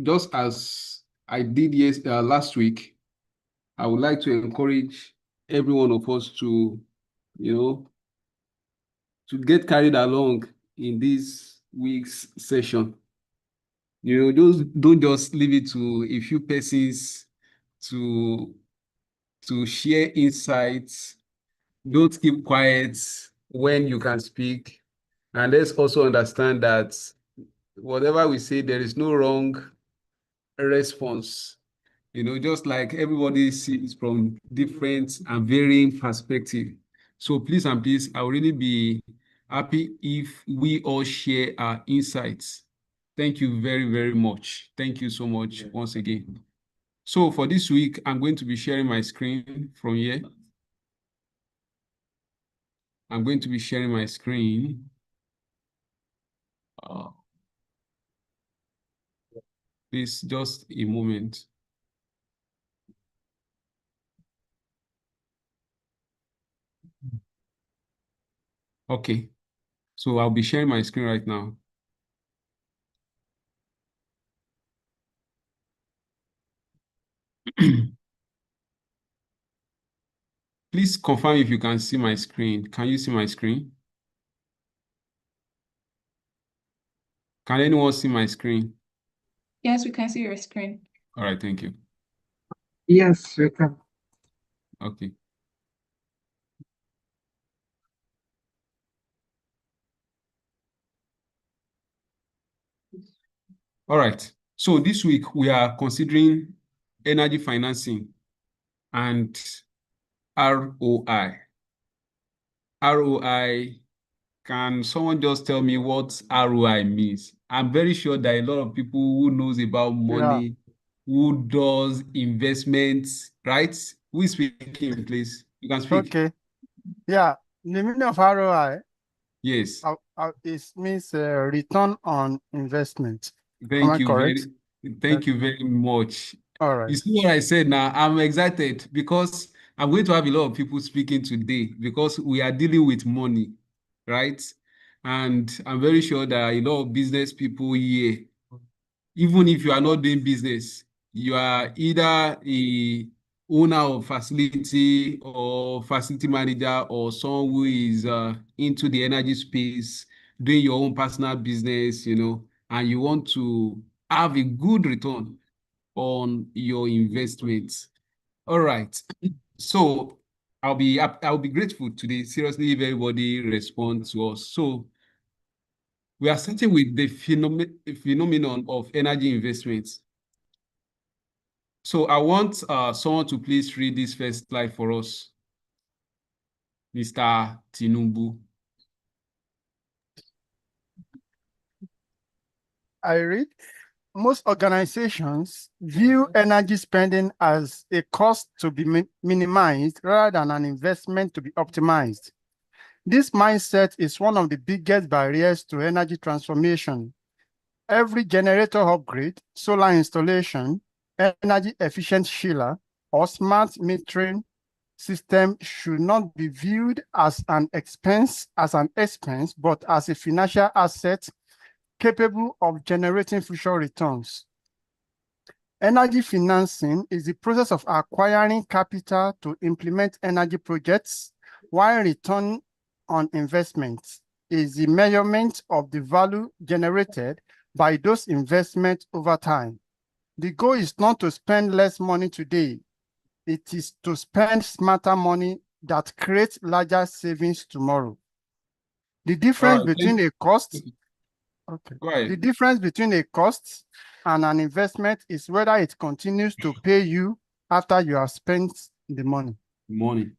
just as I did last week, I would like to encourage every one of us to, to get carried along in this week's session. Don't just leave it to a few persons to share insights. Don't keep quiet when you can speak. And let's also understand that whatever we say, there is no wrong response. Just like everybody sees from different and varying perspective. So please and please, I will really be happy if we all share our insights. Thank you very, very much. Thank you so much once again. So for this week, I'm going to be sharing my screen from here. I'm going to be sharing my screen. Please, just a moment. Okay, so I'll be sharing my screen right now. Please confirm if you can see my screen. Can you see my screen? Can anyone see my screen? Yes, we can see your screen. All right, thank you. Yes, we can. Okay. All right. So this week we are considering energy financing and ROI. ROI, can someone just tell me what ROI means? I'm very sure that a lot of people who knows about money, who does investments, right? Who is speaking, please? You can speak. Okay. Yeah. The meaning of ROI Yes. it means return on investment. Am Thank I you correct? thank you very much. All right. You see what I said now? I'm excited because I'm going to have a lot of people speaking today because we are dealing with money, right? And I'm very sure there are a lot of business people here. Even if you are not doing business, you are either a owner of facility or facility manager or someone who is into the energy space, doing your own personal business, and you want to have a good return on your investments. All right. So I'll be grateful today, seriously, if everybody responds to us. So we are starting with the phenomenon of energy investments. So I want someone to please read this first slide for us, Mr. Tinubu. I read. Most organizations view energy spending as a cost to be minimized rather than an investment to be optimized. This mindset is one of the biggest barriers to energy transformation. Every generator upgrade, solar installation, energy efficient chiller, or smart metering system should not be viewed as an expense, but as a financial asset capable of generating future returns. Energy financing is the process of acquiring capital to implement energy projects, while return on investment is the measurement of the value generated by those investments over time. The goal is not to spend less money today. It is to spend smarter money that creates larger savings tomorrow. The difference between a cost The difference between a cost and an investment is whether it continues to pay you after you have spent the money.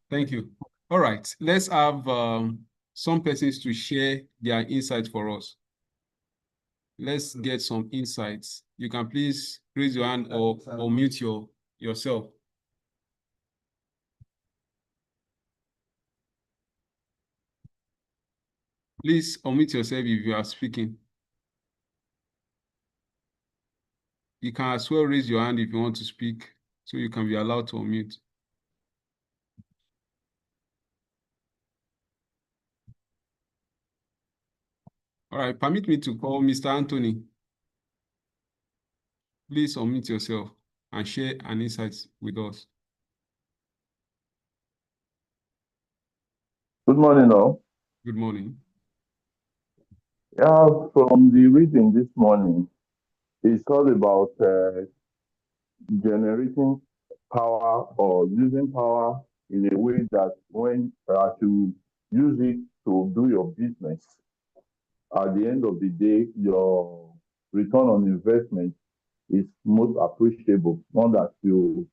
Thank you. All right, let's have some persons to share their insights for us. Let's get some insights. You can please raise your hand or mute yourself. Please unmute yourself if you are speaking. You can as well raise your hand if you want to speak, so you can be allowed to unmute. All right, permit me to call Mr. Anthony. Please unmute yourself and share an insight with us. Good morning, all. Good morning. Yeah, from the reading this morning, it's all about generating power or using power in a way that when you use it to do your business, at the end of the day, your return on investment is most appreciable. Not that you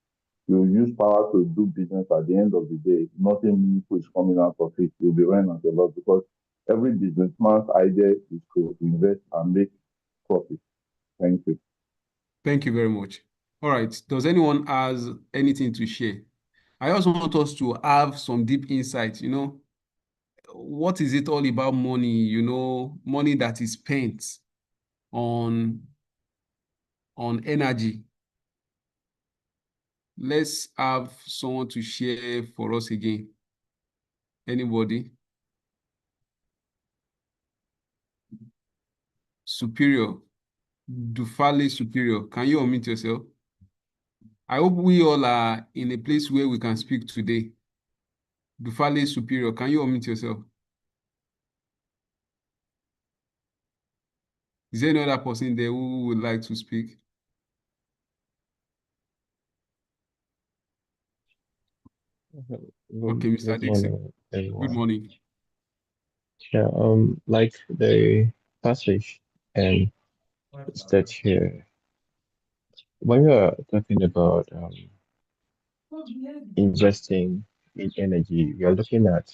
use power to do business at the end of the day, nothing meaningful is coming out of it. You'll be running at a loss because every businessman's idea is to invest and make profit. Thank you. Thank you very much. All right. Does anyone has anything to share? I also want us to have some deep insight, what is it all about money, money that is spent on energy. Let's have someone to share for us again. Anybody? Superior. Dufale Superior. Can you unmute yourself? I hope we all are in a place where we can speak today. Dufale Superior, can you unmute yourself? Is there any other person there who would like to speak? Okay, Mr. Good Dixon. morning, Good everyone. morning. Yeah, like the passage and that here, when we are talking about investing in energy, we are looking at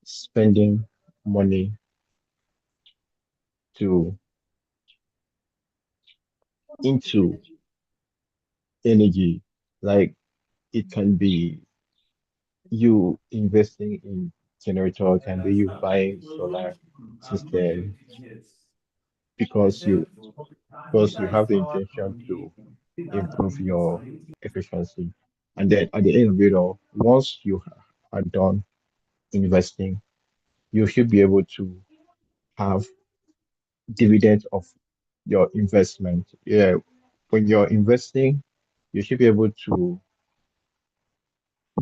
spending money into energy. Like it can be you investing in generator, it can be you buying solar system because you because you have the intention to improve your efficiency. And then at the end of it all, once you are done investing, you should be able to have dividends of your investment. Yeah, when you're investing, you should be able to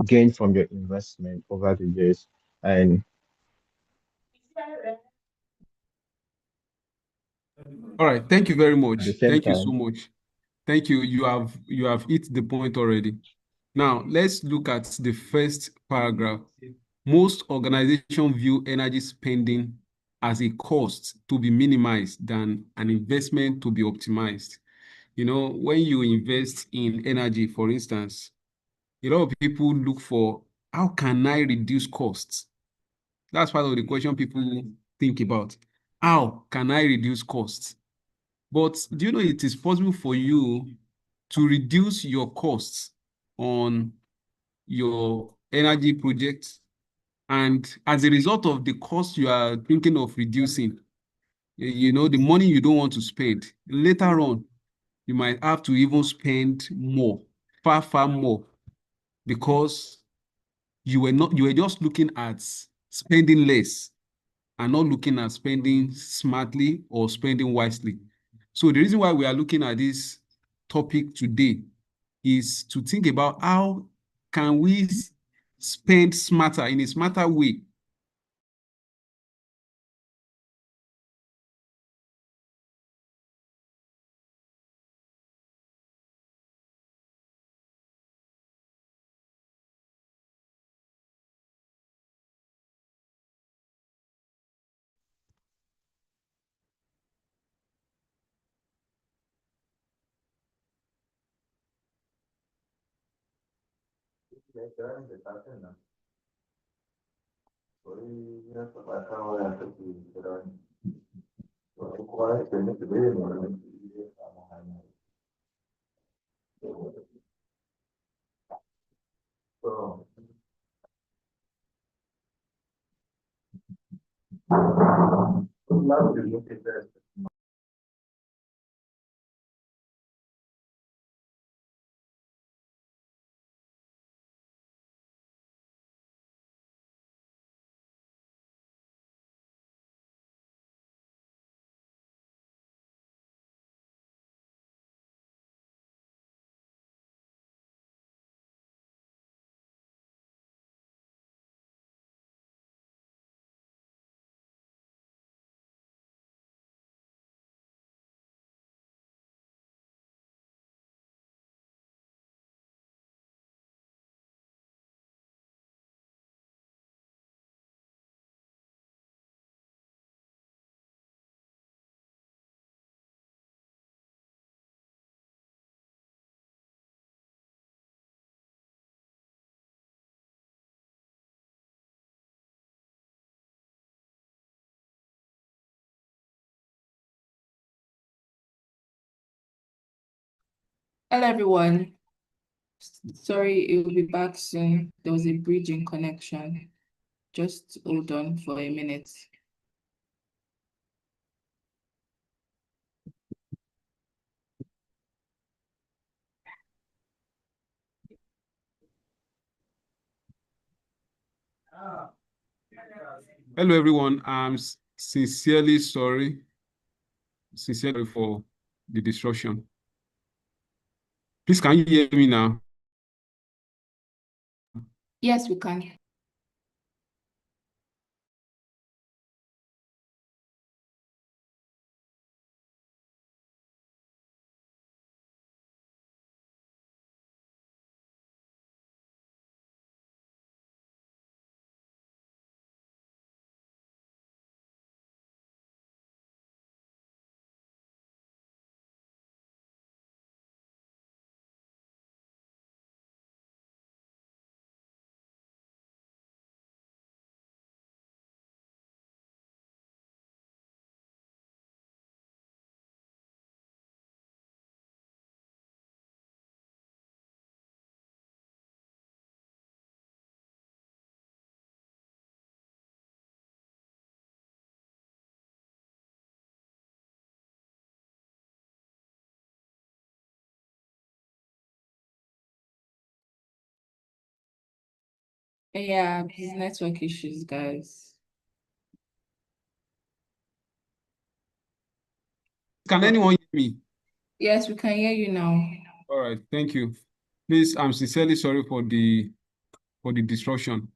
gain from your investment over the years. And All right, thank you very at much. the same Thank you so time, much. Thank you. You have hit the point already. Now, let's look at the first paragraph. Most organizations view energy spending as a cost to be minimized than an investment to be optimized. When you invest in energy, for instance, a lot of people look for how can I reduce costs? That's part of the question people think about. How can I reduce costs? But do you know it is possible for you to reduce your costs on your energy projects? And as a result of the cost you are thinking of reducing, the money you don't want to spend, later on, you might have to even spend more, far, far more, because you were just looking at spending less and not looking at spending smartly or spending wisely. So the reason why we are looking at this topic today is to think about how can we spend smarter in a smarter way Hello, everyone. Sorry, it will be back soon. There was a bridge in connection. Just hold on for a minute. Hello, everyone. I'm sincerely sorry for the disruption. Please, can you hear me now? Yes, we can. Yeah, these network issues, guys. Can anyone hear me? Yes, we can hear you now. All right, thank you. Please, I'm sincerely sorry for the disruption.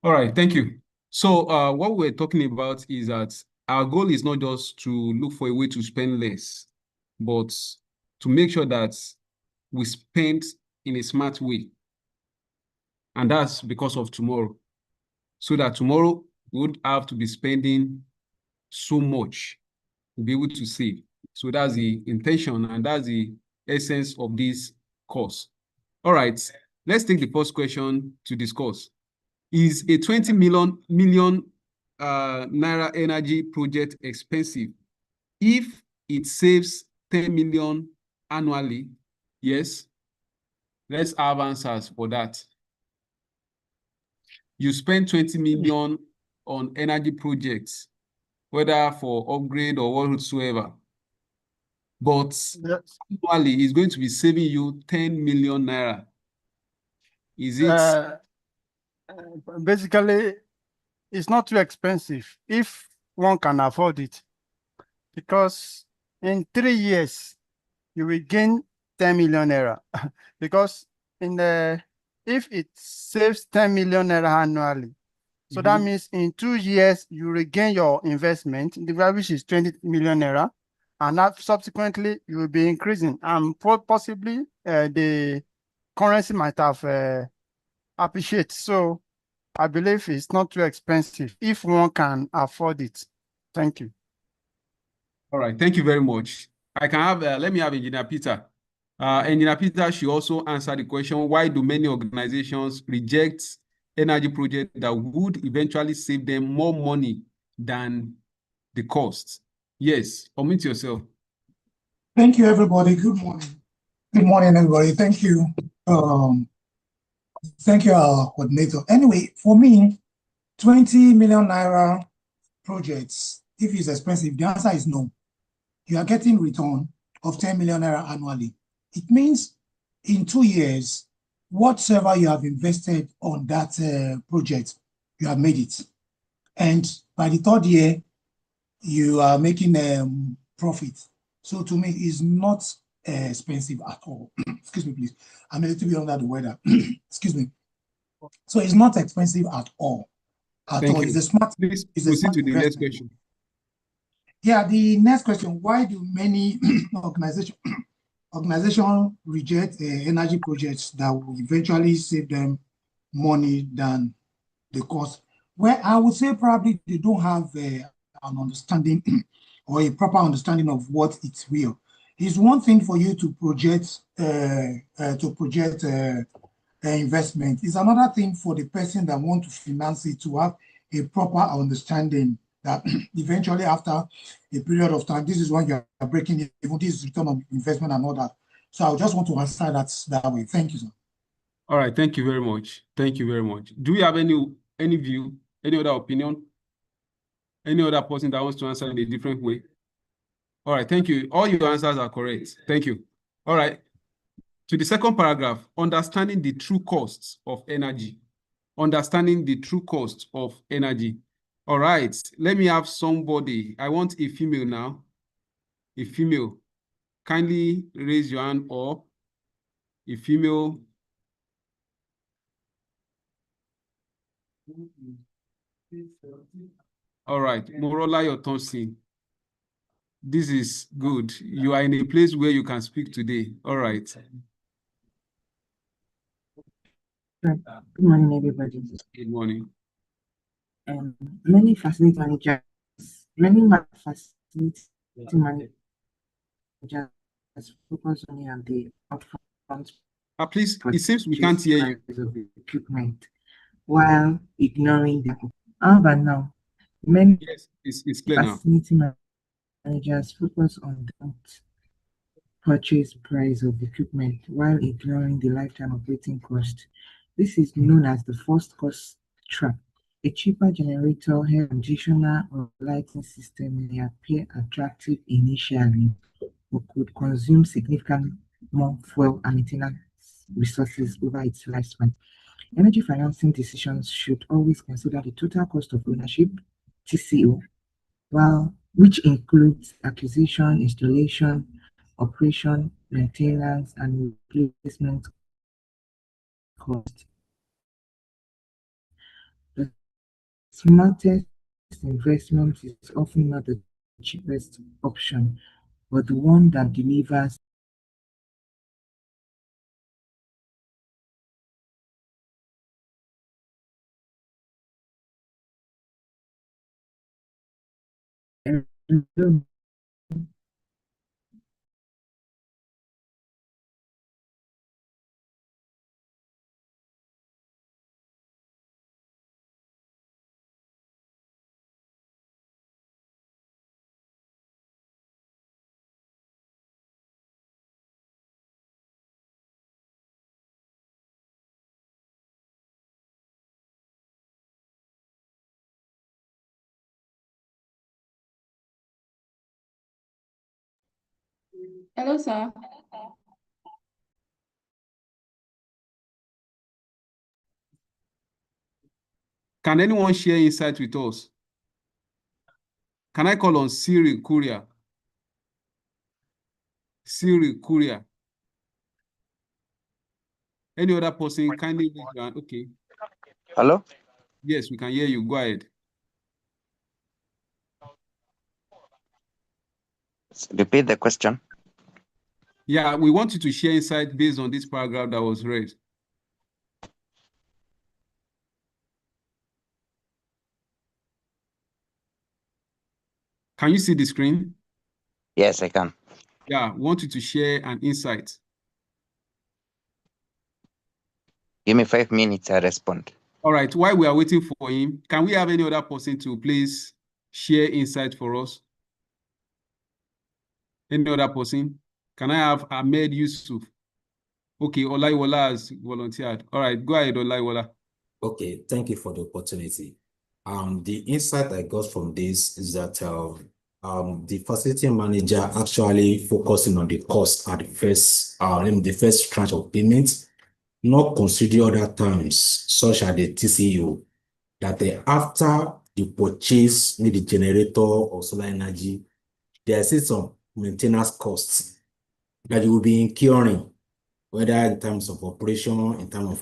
All right, thank you. So what we're talking about is that our goal is not just to look for a way to spend less, but to make sure that we spend in a smart way. And that's because of tomorrow. So that tomorrow we would have to be spending so much to be able to save. So that's the intention and that's the essence of this course. All right, let's take the first question to discuss. Is a 20 million naira energy project expensive if it saves 10 million annually? Yes. Let's have answers for that. You spend 20 million on energy projects, whether for upgrade or whatsoever, but Yes. annually it's going to be saving you 10 million naira. Is it? Basically, it's not too expensive if one can afford it, because in 3 years you will gain 10 million naira. Because if it saves 10 million naira annually, so that means in 2 years you regain your investment, the value is 20 million naira, and that subsequently you will be increasing, and possibly the currency might have appreciated. So I believe it's not too expensive if one can afford it. Thank you. All right, thank you very much. I can have, let me have Engineer Peter. Engineer Peter should also answer the question, why do many organizations reject energy projects that would eventually save them more money than the cost? Yes, unmute yourself. Thank you, everybody. Good morning. Good morning, everybody. Thank you. Thank you, our coordinator. Anyway, for me, 20 million naira projects, if it's expensive, the answer is no. You are getting return of 10 million naira annually. It means in 2 years, whatever you have invested on that project, you have made it. And by the 3rd year, you are making profit. So to me, it's not expensive at all. Excuse me, please. I'm a little bit under the weather. Excuse me. So it's not expensive at all. Thank you. It's a smart. Please It's a proceed smart to the next investment. question. Yeah, the next question: why do many organizations reject energy projects that will eventually save them money than the cost? Well, I would say probably they don't have an understanding or a proper understanding of what it will. It's one thing for you to project investment. It's another thing for the person that want to finance it to have a proper understanding that eventually after a period of time, this is when you are breaking even this return on investment and all that. So I just want to answer that way. Thank you, sir. All right, thank you very much. Thank you very much. Do we have any view, any other opinion? Any other person that wants to answer in a different way? All right, thank you. All your answers are correct. Thank you. All right. To the second paragraph, understanding the true costs of energy. Understanding the true cost of energy. All right, let me have somebody. I want a female now. A female. Kindly raise your hand up. A female. All right, Morolayo Thompson. This is good. You are in a place where you can speak today. All right. Good morning, everybody. Good morning. Many facility managers focus only on the upfront. Please, it seems we can't hear you. Of the equipment, while ignoring the. However, now many Yes, it's clear now. facility managers focus on the purchase price of equipment while ignoring the lifetime operating cost. This is known as the first cost trap. A cheaper generator, air conditioner, or lighting system may appear attractive initially, but could consume significantly more fuel and maintenance resources over its lifespan. Energy financing decisions should always consider the total cost of ownership, TCO, which includes acquisition, installation, operation, maintenance, and replacement cost. The smartest investment is often not the cheapest option, but the one that delivers Hello, sir. Can anyone share insight with us? Can I call on Siri Kuria? Siri Kuria. Any other person kindly raise your hand? Okay. Hello? Yes, we can hear you. Go ahead. Repeat the question. Yeah, we want you to share insight based on this paragraph that was read. Can you see the screen? Yes, I can. Yeah, we want you to share an insight. Give me 5 minutes, I respond. All right, while we are waiting for him, can we have any other person to please share insight for us? Any other person? Can I have Ahmed Yusuf? Okay, Olaiwola has volunteered. All right, go ahead, Olaiwola. Okay, thank you for the opportunity. The insight I got from this is that the facility manager actually focusing on the cost at the first tranche of payment, not consider other terms such as the TCO, that after the purchase, maybe generator or solar energy, there is some maintenance costs that you will be incurring, whether in terms of operation, in terms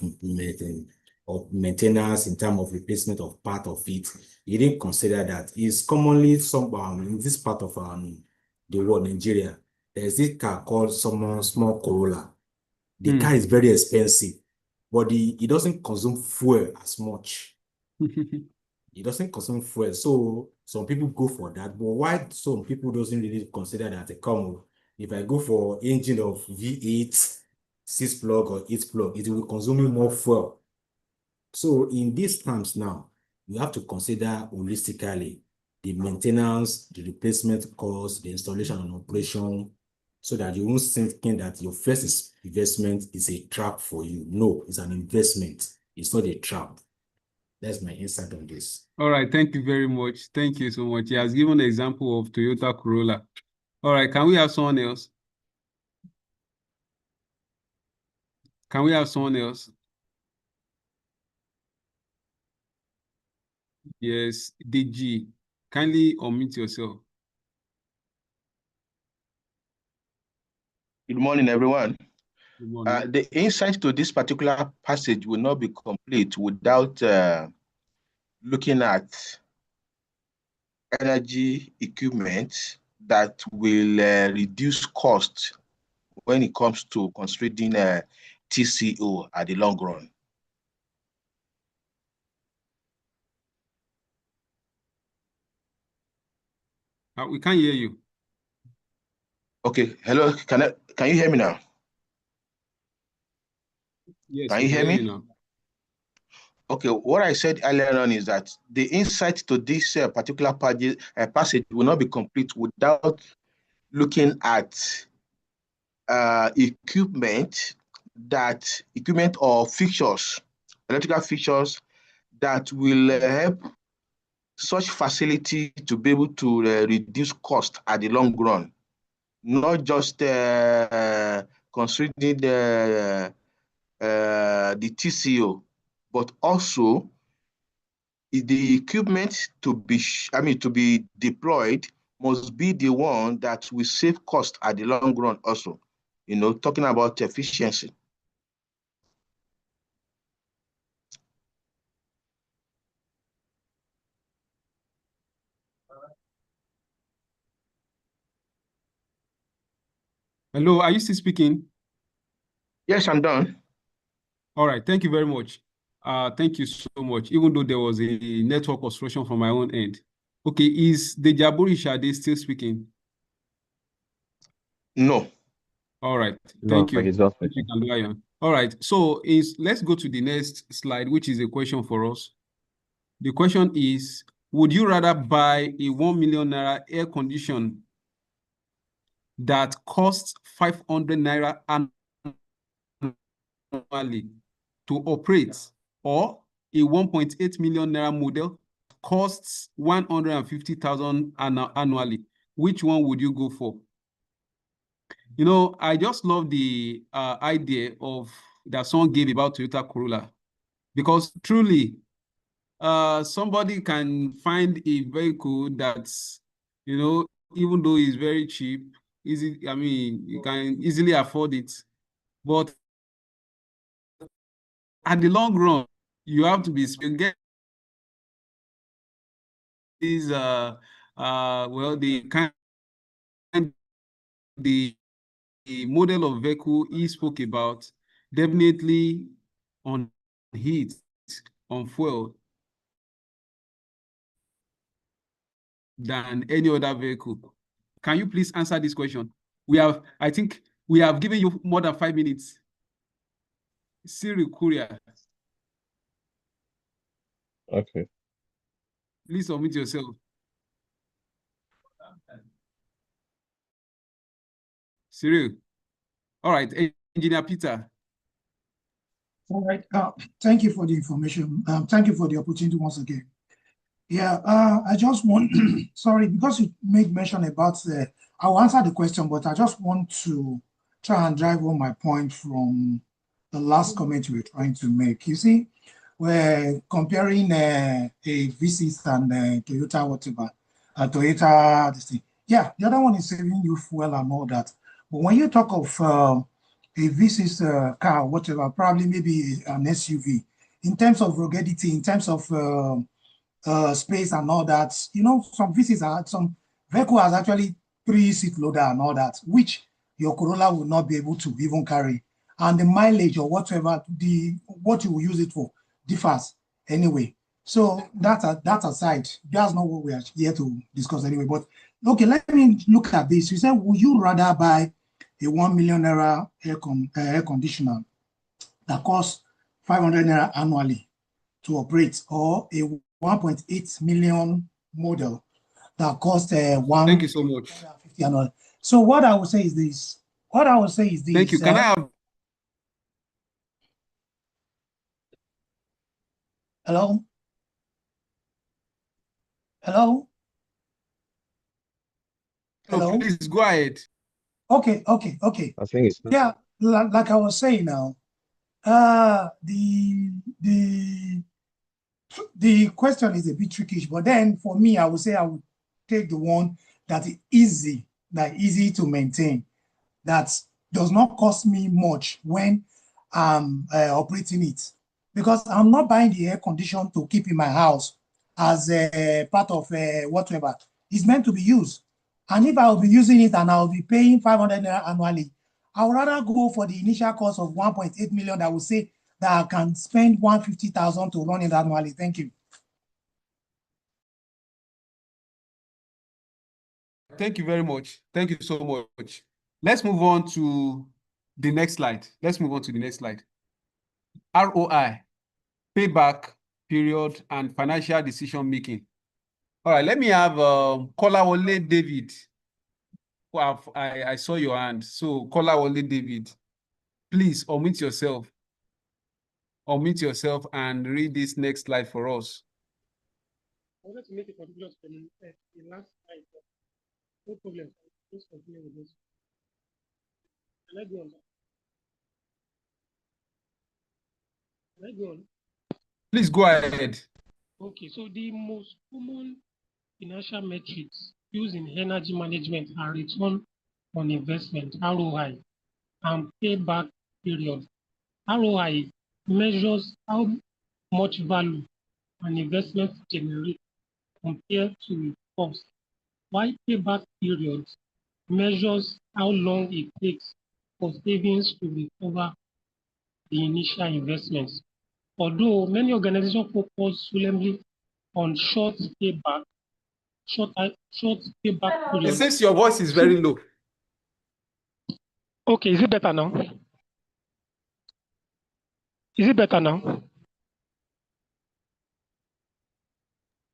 of maintenance, in terms of replacement of part of it. You didn't consider that. It's commonly in this part of the world, Nigeria, there's this car called small Corolla. The car is very expensive, but it doesn't consume fuel as much. It doesn't consume fuel, so some people go for that. But why some people doesn't really consider that? If I go for engine of V8, 6 plug or 8 plug, it will be consuming more fuel. So in these terms now, you have to consider holistically the maintenance, the replacement cost, the installation and operation, so that you won't think that your first investment is a trap for you. No, it's an investment. It's not a trap. That's my insight on this. All right, thank you very much. Thank you so much. He has given an example of Toyota Corolla. All right, can we have someone else? Can we have someone else? Yes, DG. Kindly unmute yourself. Good morning, everyone. Good morning. The insight to this particular passage will not be complete without looking at energy equipment that will reduce cost when it comes to constraining TCO at the long run. We can't hear you. Okay, hello, can you hear me now? Yes, can we you hear me? now. Okay, what I said earlier on is that the insight to this particular passage will not be complete without looking at equipment or fixtures, electrical fixtures that will help such facility to be able to reduce cost at the long run, not just considering the TCO, but also the equipment to be deployed must be the one that will save cost at the long run also, talking about efficiency. Hello, are you still speaking? Yes, I'm done. All right, thank you very much. Thank you so much, even though there was a network obstruction from my own end. Okay, is Dejabori Shade still speaking? No. All right, No, thank you. he's not Thank you, speaking. Kanduayan. All right, so let's go to the next slide, which is a question for us. The question is, would you rather buy a 1 million naira air condition that costs 500 naira annually to operate, or a 1.8 million naira model costs 150,000 annually? Which one would you go for? I just love the idea of that someone gave about Toyota Corolla, because truly, somebody can find a vehicle that's, even though it's very cheap, you can easily afford it, but at the long run, you have to get these the model of vehicle he spoke about definitely on heat, on fuel, than any other vehicle. Can you please answer this question? I think we have given you more than 5 minutes. Cyril Courier. Okay. Please submit yourself. Cyril. All right, Engineer Peter. All right. Thank you for the information. Thank you for the opportunity once again. Yeah, I just want, sorry, because you made mention about I'll answer the question, but I just want to try and drive home my point from the last comment you were trying to make. You see, we're comparing a V6 and Toyota, whatever, Toyota, this thing. Yeah, the other one is saving you fuel and all that. But when you talk of a V6 car, whatever, probably maybe an SUV, in terms of ruggedity, in terms of space and all that, some V6 some vehicle has actually 3-seat loader and all that, which your Corolla will not be able to even carry. And the mileage or whatever, what you will use it for differs anyway. So that aside, that's not what we are here to discuss anyway. But okay, let me look at this. You said, would you rather buy a 1 million naira air conditioner that costs 500 naira annually to operate, or a 1.8 million model that costs Thank you so much. 150 annually. So what I would say is this. Thank you. Can I have? Hello? Hello? Hello? No, please go ahead. Okay. I think it's Yeah, like I was saying now, the question is a bit tricky, but then for me, I would say I would take the one that is easy to maintain, that does not cost me much when I'm operating it, because I'm not buying the air condition to keep in my house as a part of whatever. It's meant to be used. And if I will be using it and I'll be paying 500 naira annually, I would rather go for the initial cost of 1.8 million that will say that I can spend 150,000 to run it annually. Thank you. Thank you very much. Thank you so much. Let's move on to the next slide. ROI, payback period, and financial decision making. All right, let me have Kolawole David. Well, I saw your hand. So Kolawole David, please unmute yourself. Unmute yourself and read this next slide for us. I wanted to make a particular statement the last slide. No problem. Just continue with this. Can I go on? Can I go on? Please go ahead. Okay, so the most common financial metrics used in energy management are return on investment, ROI, and payback period. ROI measures how much value an investment generates compared to its cost, while payback period measures how long it takes for savings to recover the initial investments. Although many organizations focus solely on short payback It periods. says your voice is very low. Okay, is it better now? Is it better now?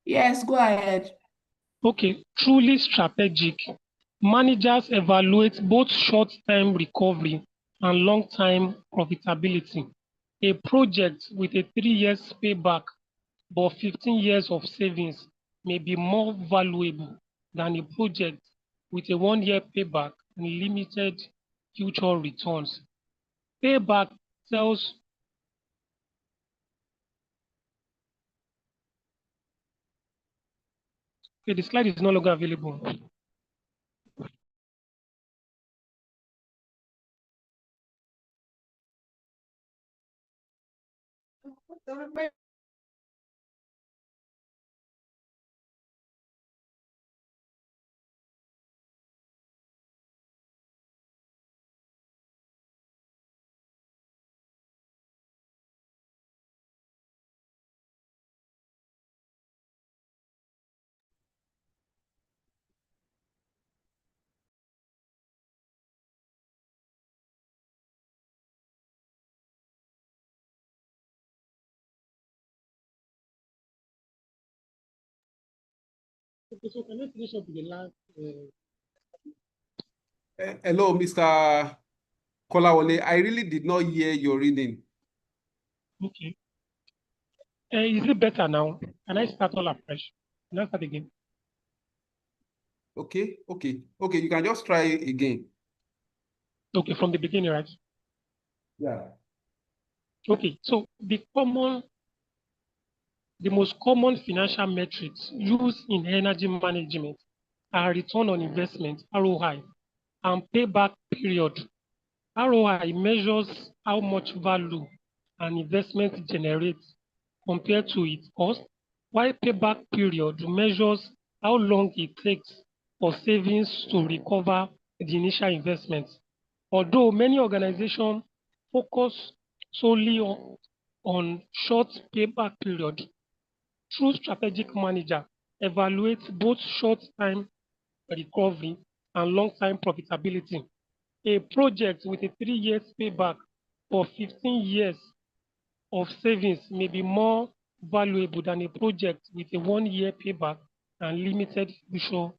Yes, go ahead. Okay, truly strategic. Managers evaluate both short-term recovery and long-term profitability. A project with a 3 years payback but 15 years of savings may be more valuable than a project with a 1 year payback and limited future returns. Payback tells okay, the slide is no longer available. Okay, so can I finish up with the last? Hello, Mr. Kolawole. I really did not hear your reading. Okay. Is it better now? Can I start all afresh? Can I start again? Okay. You can just try again. Okay, from the beginning, right? Yeah. Okay, so the most common financial metrics used in energy management are return on investment, ROI, and payback period. ROI measures how much value an investment generates compared to its cost, while payback period measures how long it takes for savings to recover the initial investment. Although many organizations focus solely on short payback period, true strategic manager evaluates both short-term recovery and long-term profitability. a project with a 3 years payback or 15 years of savings may be more valuable than a project with a 1 year payback and limited future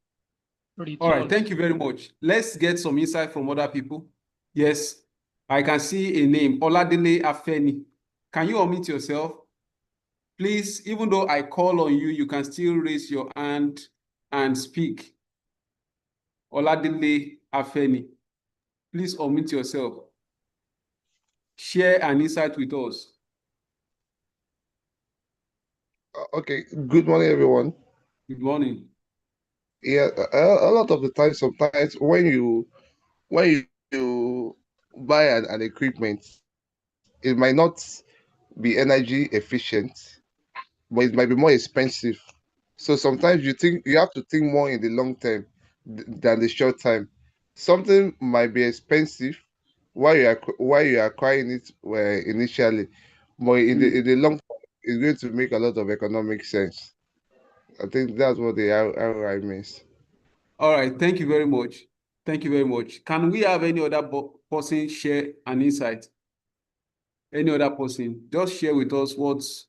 returns. All right, thank you very much. Let's get some insight from other people. Yes, I can see a name, Oladele Afeni. Can you unmute yourself? Please, even though I call on you, you can still raise your hand and speak. Oladele Afeni, please unmute yourself. Share an insight with us. Okay, good morning, everyone. Good morning. Yeah, a lot of the time, sometimes when you buy an equipment, it might not be energy efficient, but it might be more expensive. So sometimes you have to think more in the long term than the short time. Something might be expensive while you are acquiring it initially, but in the long term, it's going to make a lot of economic sense. I think that's what the ROI means. All right, thank you very much. Thank you very much. Can we have any other person share an insight? Any other person? Just share with us what's...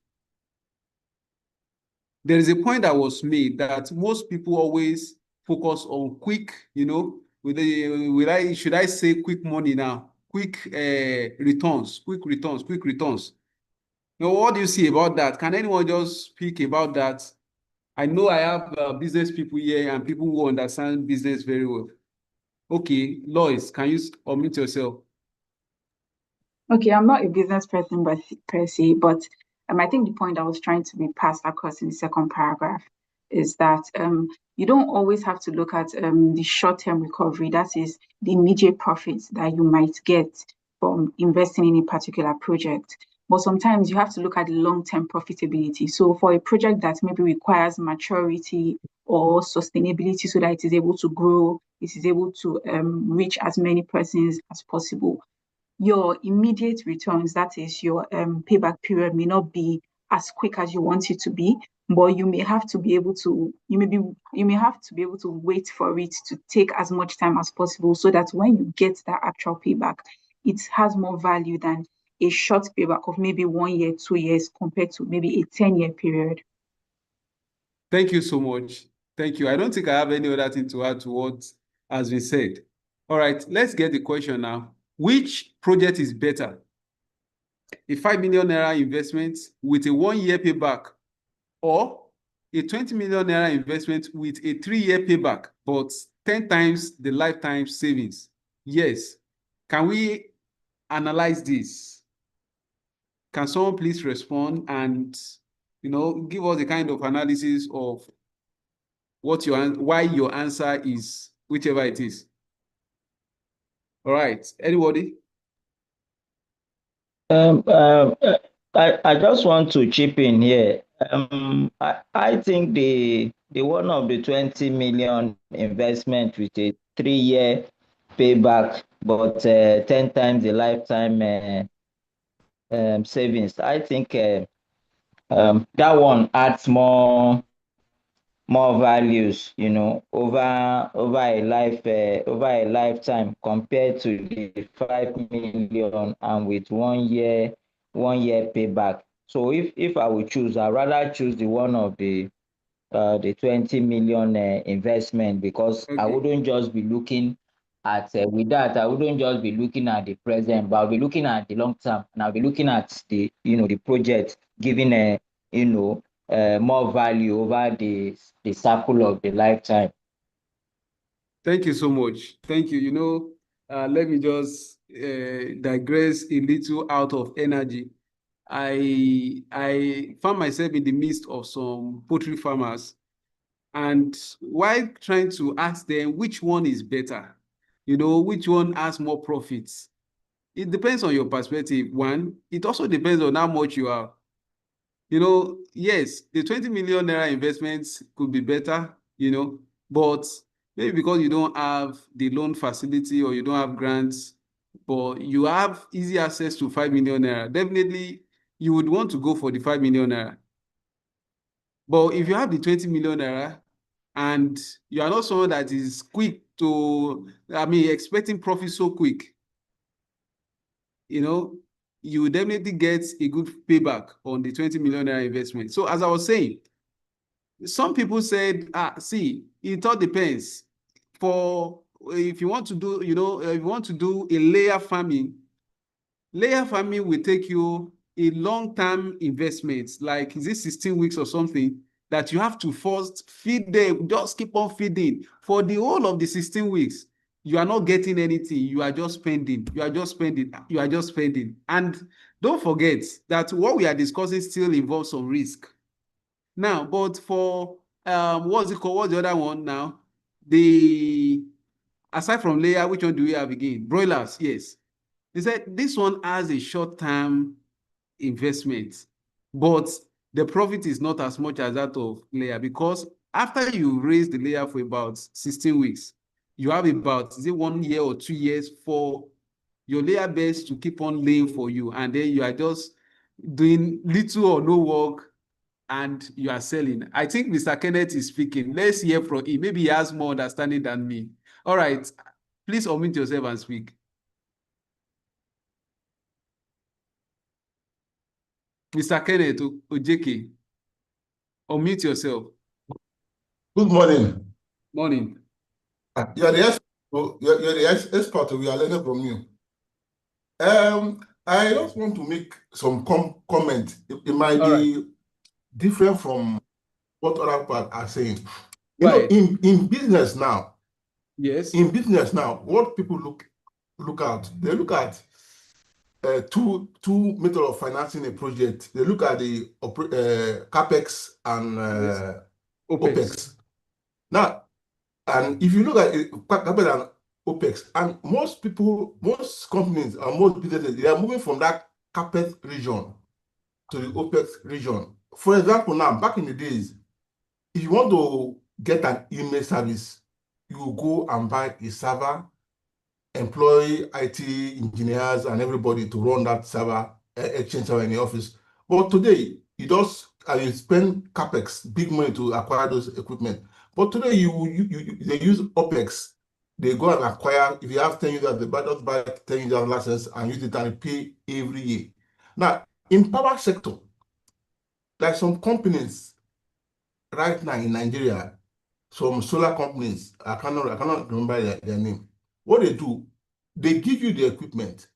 There is a point that was made that most people always focus on quick, you know, should I say quick money now? Quick returns, quick returns, quick returns. Now, what do you see about that? Can anyone just speak about that? I know I have business people here and people who understand business very well. Okay, Lois, can you unmute yourself? Okay, I'm not a business person per se, but I think the point I was trying to be passed across in the second paragraph is that you don't always have to look at the short-term recovery, that is the immediate profits that you might get from investing in a particular project. But sometimes you have to look at the long-term profitability. So for a project that maybe requires maturity or sustainability so that it is able to grow, it is able to reach as many persons as possible, your immediate returns, that is your payback period, may not be as quick as you want it to be, but you may have to be able to, you may have to be able to wait for it to take as much time as possible so that when you get that actual payback, it has more value than a short payback of maybe 1 year, 2 years compared to maybe a 10-year period. Thank you so much. Thank you. I don't think I have any other thing to add to what has been said. All right, let's get the question now. Which project is better? A 5 million naira investment with a 1 year payback or a 20 million naira investment with a 3-year payback, but 10 times the lifetime savings? Yes. Can we analyze this? Can someone please respond and, you know, give us a kind of analysis of what why your answer is whichever it is? All right, anybody? I just want to chip in here. I think the one of the 20 million investment with a 3-year payback, but 10 times the lifetime savings. I think that one adds more values, you know, over a lifetime compared to the 5 million and with 1 year payback. So if I would choose, I'd rather choose the one of the 20 million investment, because I wouldn't just be looking at with that, I wouldn't just be looking at the present, but I'll be looking at the long term, and I'll be looking at the project giving more value over the circle of the lifetime. Thank you so much. Thank you. You know, let me just digress a little out of energy. I found myself in the midst of some poultry farmers, and while trying to ask them which one is better, you know, which one has more profits, it depends on your perspective. One, it also depends on how much you are. You know, yes, the 20 million naira investments could be better, you know, but maybe because you don't have the loan facility or you don't have grants, but you have easy access to 5 million naira, definitely you would want to go for the 5 million naira. But if you have the 20 million naira and you are not someone that is quick expecting profit so quick, you will definitely get a good payback on the 20 million naira investment. So as I was saying, some people said, see, it all depends. If you want to do, if you want to do a layer farming will take you a long-term investment, like is it 16 weeks or something, that you have to first feed them, just keep on feeding for the whole of the 16 weeks. You are not getting anything. You are just spending. And don't forget that what we are discussing still involves some risk. Now, but for what's it called? What's the other one now? Aside from layer, which one do we have again? Broilers, yes. They said this one has a short-term investment, but the profit is not as much as that of layer, because after you raise the layer for about 16 weeks, you have about 1 year or 2 years for your layer base to keep on laying for you, and then you are just doing little or no work and you are selling. I think Mr. Kenneth is speaking. Let's hear from him. Maybe he has more understanding than me. All right, please unmute yourself and speak. Mr. Kenneth Ojeke, unmute yourself. Good morning. Morning. You're the expert. We are learning from you. I just want to make some comment. It might be different from what other people are saying. In business now. Yes. In business now, what people look at, they look at two methods of financing a project. They look at the capex and OPEX. Now, and if you look at capex and OPEX, and most companies and most businesses, they are moving from that capex region to the OPEX region. For example, now, back in the days, if you want to get an email service, you go and buy a server, employ IT engineers and everybody to run that server, exchange server in the office. But today, you spend capex, big money to acquire those equipment. But today, they use OPEX. They go and acquire, if you have 10 users, they just buy 10 user license and use it and pay every year. Now, in power sector, like some companies right now in Nigeria, some solar companies, I cannot remember their name. What they do, they give you the equipment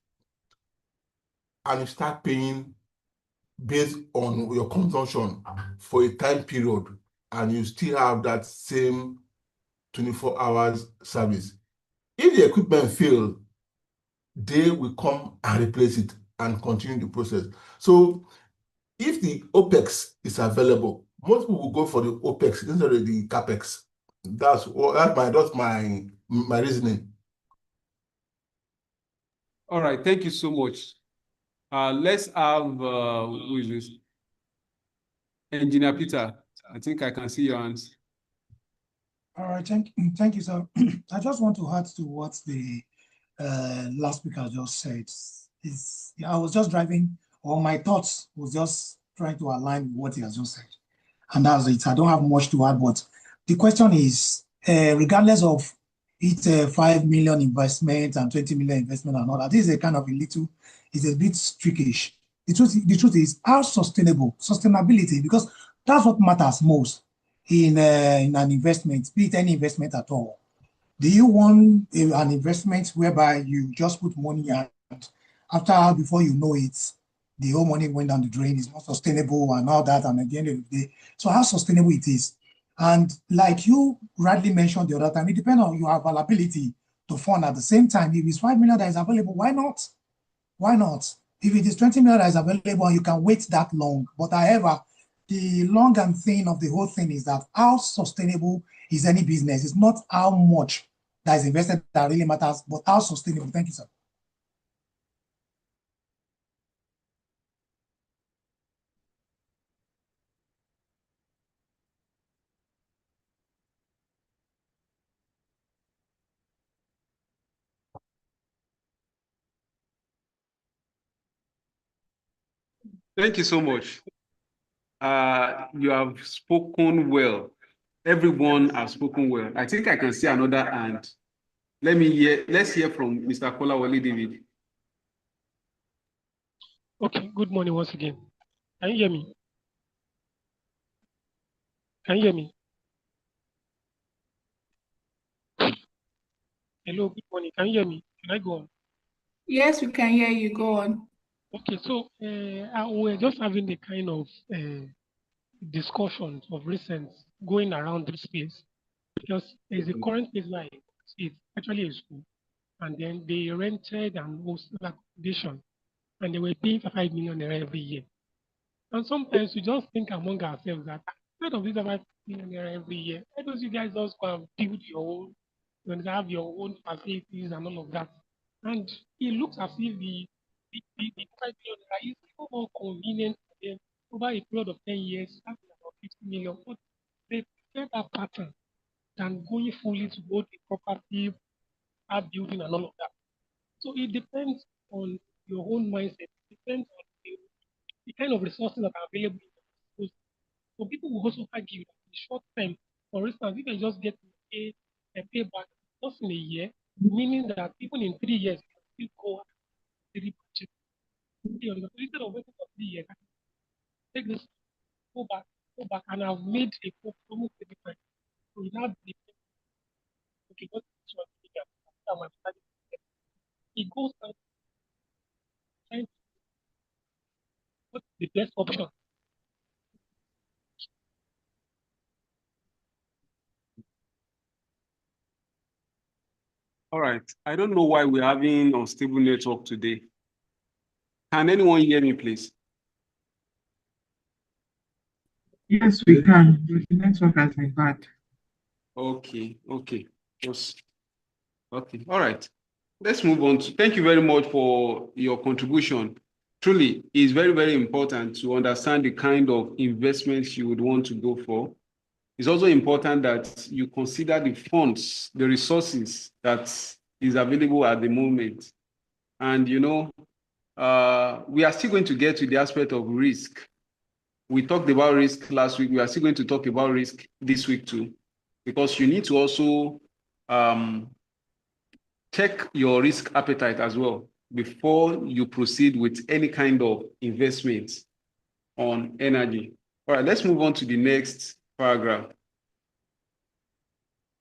and you start paying based on your consumption for a time period, and you still have that same 24 hours service. If the equipment fails, they will come and replace it and continue the process. So if the OPEX is available, most people will go for the OPEX instead of the CAPEX. That's my reasoning. All right, thank you so much. Let's have who is this? Engineer Peter. I think I can see your hands. All right, thank you, sir. I just want to add to what the last speaker just said. I was just driving, or my thoughts was just trying to align with what he has just said. And that's it. I don't have much to add, but the question is, regardless of it 5 million investment and 20 million investment and all that, this is a kind of it's a bit trickish. The truth is how sustainability, because that's what matters most in an investment, be it any investment at all. Do you want an investment whereby you just put money and before you know it, the whole money went down the drain, is not sustainable and all that, and at the end of the day, so how sustainable it is? And like you rightly mentioned the other time, it depends on your availability to fund at the same time. If it's 5 million that is available, why not? Why not? If it is 20 million that is available and you can wait that long. But however, the long and thin of the whole thing is that how sustainable is any business? It's not how much that is invested that really matters, but how sustainable. Thank you, sir. Thank you so much. You have spoken well. Everyone has spoken well. I think I can see another hand. Let's hear from Mr. Kolawole David. Okay, good morning once again. Can you hear me? Can you hear me? Hello, good morning. Can you hear me? Can I go on? Yes, we can hear you. Go on. Okay, so we're just having a kind of discussions of recent going around this space because there's a current place where it's actually a school, and then they rented and hosted accommodation, and they were paying 5 million naira every year. And sometimes we just think among ourselves that instead of this 5 million naira every year, why don't you guys just go and build your own, you have your own facilities and all of that? And it looks as if the 5 million naira is even more convenient for them over a period of 10 years, that's about 50 million. But they prefer that pattern than going fully to go the property, start building and all of that. So it depends on your own mindset. It depends on the kind of resources that are available. So people will also argue that in short term, for instance, if I just get a payback just in a year, meaning that even in 3 years, you can still go and repurchase. So instead of waiting for 3 years, I can take this, go back, and I've made a almost a difference. So without the okay, what this one it goes down trying to what's the best option. All right. I don't know why we're having unstable network today. Can anyone hear me, please? Yes, we can, but the network has been bad. Okay. Yes. Okay. All right. Let's move on to, thank you very much for your contribution. Truly, it's very, very important to understand the kind of investments you would want to go for. It's also important that you consider the funds, the resources that is available at the moment. And, we are still going to get to the aspect of risk. We talked about risk last week. We are still going to talk about risk this week too, because you need to also check your risk appetite as well before you proceed with any kind of investment on energy. All right, let's move on to the next paragraph.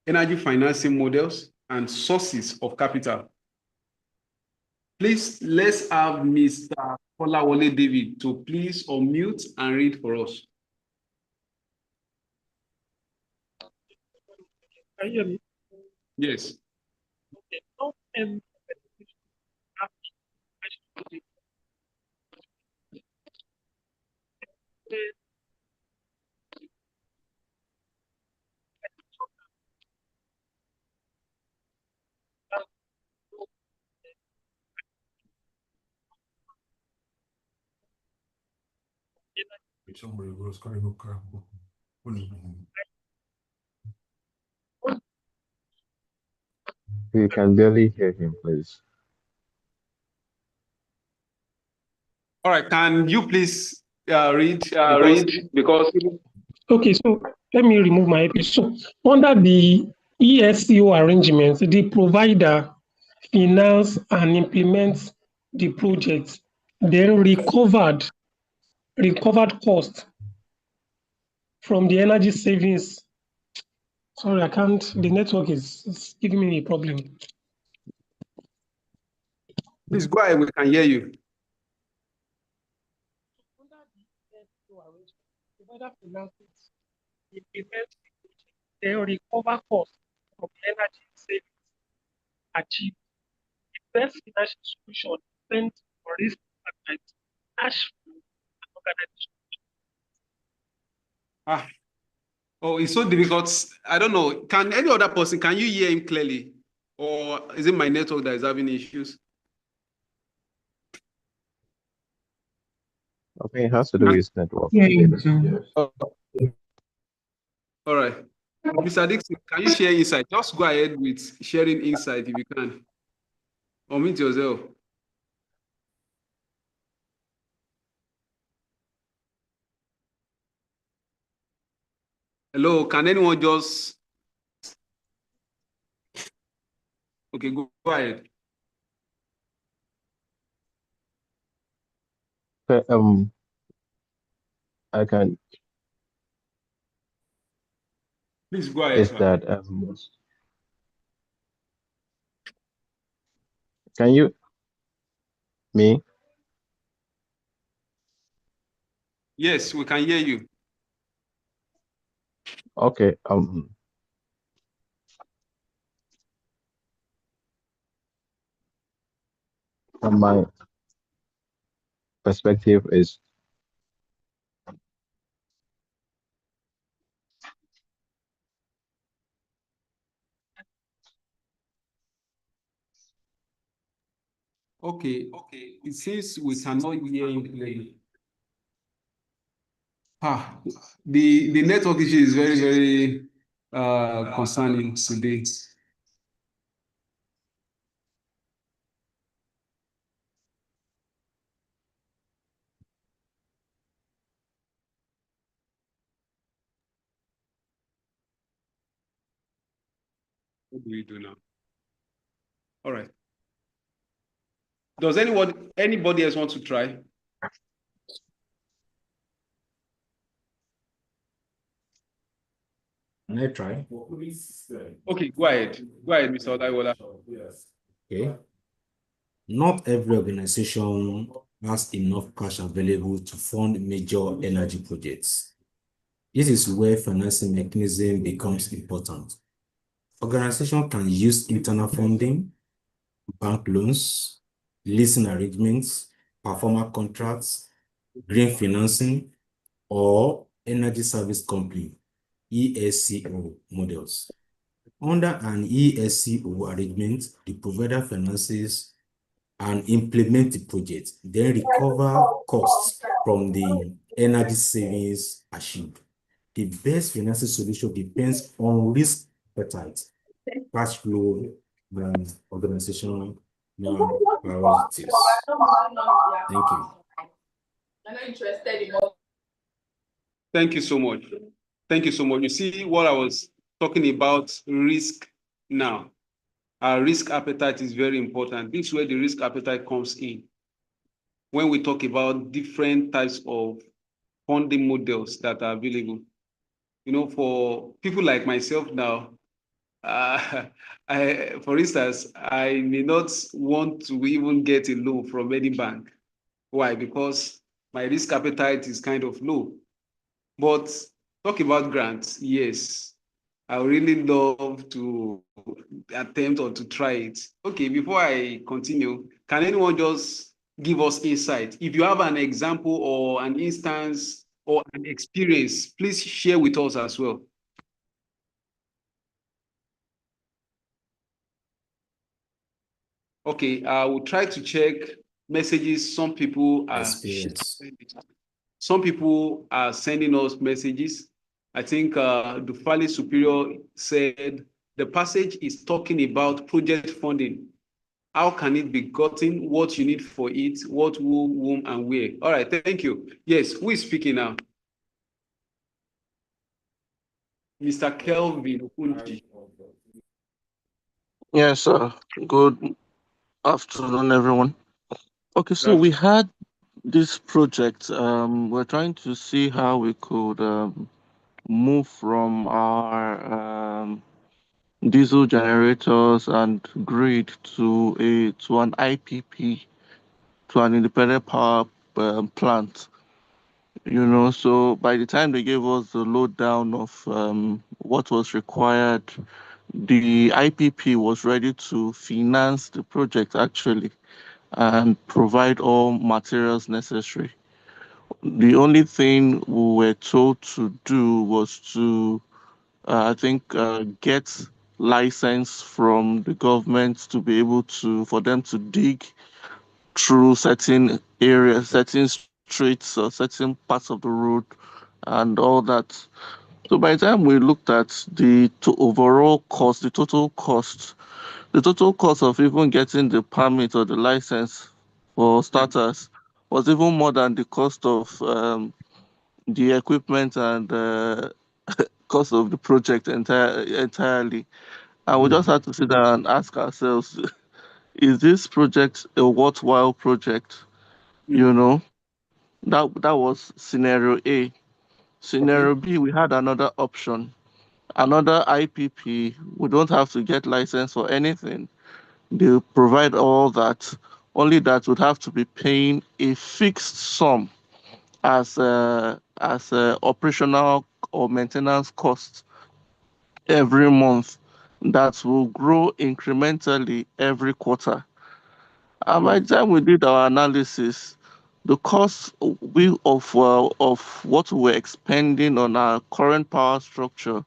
Energy financing models and sources of capital. Please, let's have Mr. Kolawole David to please unmute and read for us. Can you hear me? Yes. Okay. Now, We can barely hear him, please. All right, can you please read? Because okay, so let me remove my episode. So under the ESCO arrangements, the provider finance and implements the project, then recovered cost from the energy savings. Sorry, I can't. The network is giving me a problem. Please go ahead, we can hear you. Under the ESCO arrangement, provider finances implements the project, then recover cost from the energy savings achieved. The best financial solution depends on risk appetite, cash flow, and organization. Oh, it's so difficult. I don't know. Can any other person, can you hear him clearly? Or is it my network that is having issues? I think it has to do with his network. Yeah. All right. Mr. Dixon, can you share insight? Just go ahead with sharing insight if you can. Unmute yourself. Hello, can anyone just... Okay, go ahead. Okay, I can. Please go ahead, Is sir. that can you me? Yes, we can hear you. Okay, from my perspective is Okay, it seems we cannot hear him clearly. The network issue is very, very concerning today. What do we do now? All right. Does anybody else want to try? Can I try? Okay, go ahead. Go ahead, Mr. Odaiwola. Okay. Not every organization has enough cash available to fund major energy projects. This is where financing mechanism becomes important. Organization can use internal funding, bank loans, leasing arrangements, performer contracts, green financing, or energy service company, ESCO models. Under an ESCO arrangement, the provider finances and implement the project, then recover costs from the energy savings achieved. The best financing solution depends on risk appetite, cash flow, and organizational priorities. Thank you. Thank you so much. Thank you so much. You see what I was talking about, risk now. Our risk appetite is very important. This is where the risk appetite comes in. When we talk about different types of funding models that are available. You know, for people like myself now, for instance, I may not want to even get a loan from any bank. Why? Because my risk appetite is kind of low. But talk about grants, yes. I would really love to attempt or to try it. Okay, before I continue, can anyone just give us insight? If you have an example or an instance or an experience, please share with us as well. Okay, I will try to check messages. Some people are sending us messages. I think Dufali Superior said the passage is talking about project funding. How can it be gotten? What you need for it? What, who, whom, and where? All right, thank you. Yes, who is speaking now? Mr. Kelvin Okunji. Yes, sir. Good afternoon, everyone. Okay, so we had this project. We're trying to see how we could move from our diesel generators and grid to an IPP, to an independent power plant. You know, so by the time they gave us the lowdown of what was required, the IPP was ready to finance the project actually and provide all materials necessary. The only thing we were told to do was to, get license from the government to be able to, for them to dig through certain areas, certain streets, or certain parts of the road, and all that. So by the time we looked at the overall cost, the total cost of even getting the permit or the license for starters was even more than the cost of the equipment and cost of the project entirely. And we just have to sit down and ask ourselves, is this project a worthwhile project? You know, that was scenario A. Scenario B, we had another option. Another IPP, we don't have to get license or anything. They provide all that. Only that would have to be paying a fixed sum as a operational or maintenance cost every month that will grow incrementally every quarter. And by the time we did our analysis, the cost of what we're expending on our current power structure,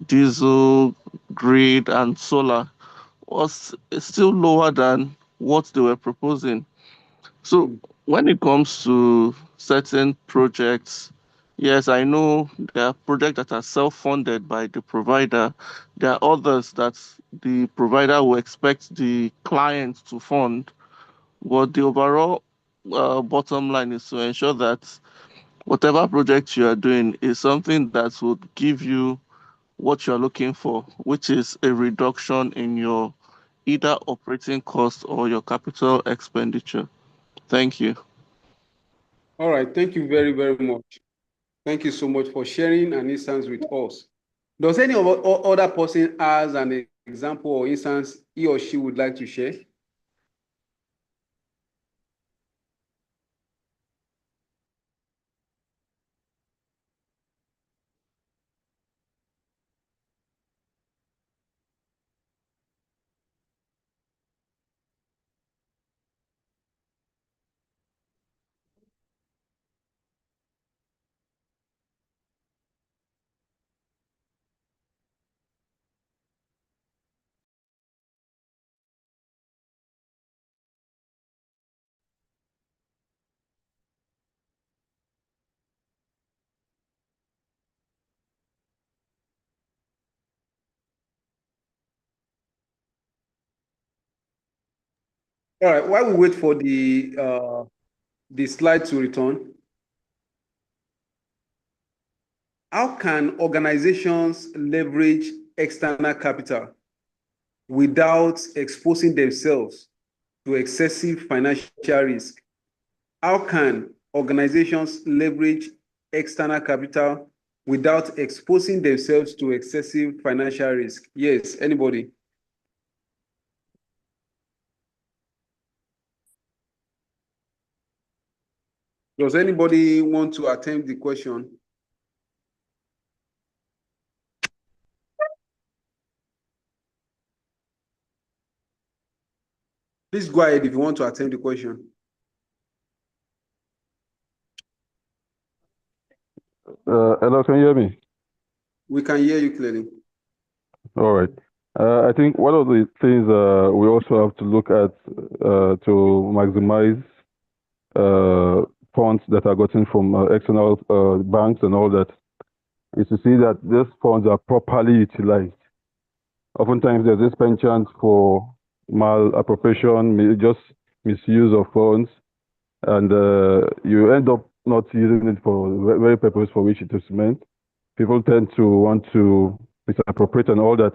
diesel, grid, and solar, was still lower than what they were proposing. So when it comes to certain projects, yes, I know there are projects that are self-funded by the provider. There are others that the provider will expect the client to fund. But the overall bottom line is to ensure that whatever project you are doing is something that would give you what you're looking for, which is a reduction in your either operating cost or your capital expenditure. Thank you. All right. Thank you very, very much. Thank you so much for sharing an instance with us. Does any other person has an example or instance he or she would like to share? All right, while we wait for the slide to return, how can organizations leverage external capital without exposing themselves to excessive financial risk? How can organizations leverage external capital without exposing themselves to excessive financial risk? Yes, anybody? Does anybody want to attempt the question? Please go ahead if you want to attempt the question. Hello, can you hear me? We can hear you clearly. All right. I think one of the things we also have to look at to maximize funds that are gotten from external banks and all that is to see that these funds are properly utilized. Oftentimes there's this penchant for malappropriation, just misuse of funds, and you end up not using it for the very purpose for which it was meant. People tend to want to misappropriate and all that.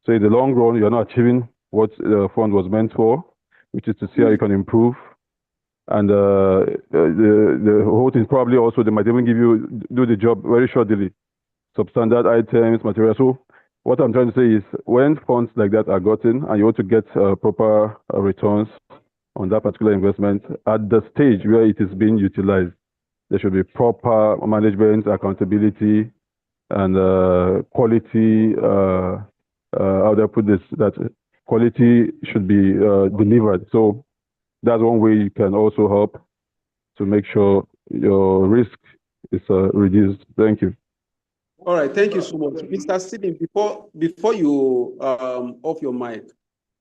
So in the long run, you're not achieving what the fund was meant for, which is to see how you can improve. And the whole thing probably also, they might even do the job very shortly, substandard items, material. So what I'm trying to say is when funds like that are gotten and you want to get proper returns on that particular investment, at the stage where it is being utilized, there should be proper management, accountability, and quality. How do I put this? That quality should be delivered. So that's one way you can also help to make sure your risk is reduced. Thank you. All right, thank you so much. Mr. Stephen, before you off your mic,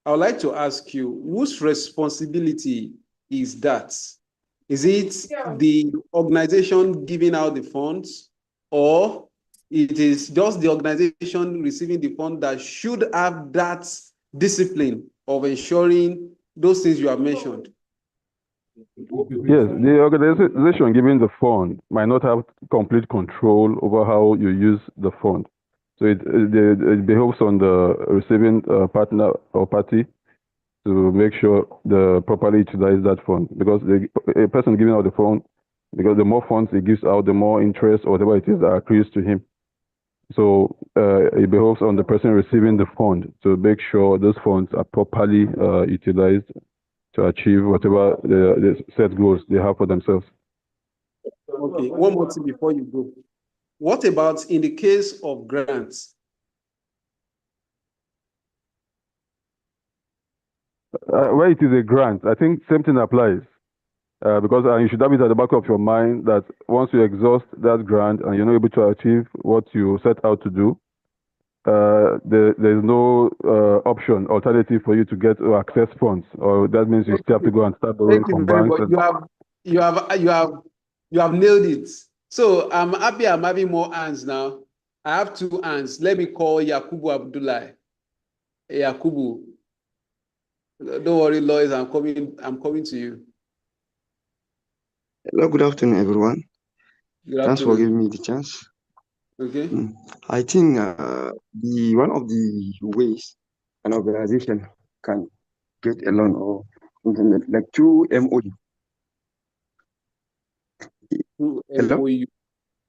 I would like to ask you, whose responsibility is that? Is it the organization giving out the funds, or it is just the organization receiving the fund that should have that discipline of ensuring those things you have mentioned? Yes, the organization giving the fund might not have complete control over how you use the fund. So it behoves on the receiving partner or party to make sure they properly utilize that fund, because a person giving out the fund, because the more funds he gives out, the more interest or whatever it is that accrues to him. So it behoves on the person receiving the fund to make sure those funds are properly utilized to achieve whatever the set goals they have for themselves. Okay, one more thing before you go. What about in the case of grants? Where it is a grant, I think same thing applies. Because you should have it at the back of your mind that once you exhaust that grant and you're not able to achieve what you set out to do, there's no alternative for you to get or access funds, or that means you still have to go and start borrowing from banks. You have nailed it. So I'm happy I'm having more hands now. I have 2 hands. Let me call Yakubu Abdullahi. Yakubu, don't worry, Lois, I'm coming to you. Hello, good afternoon, everyone. Good Thanks for afternoon. giving me the chance. Okay. I think one of the ways an organization can get a loan or something like through MOU. Through Hello? MOU.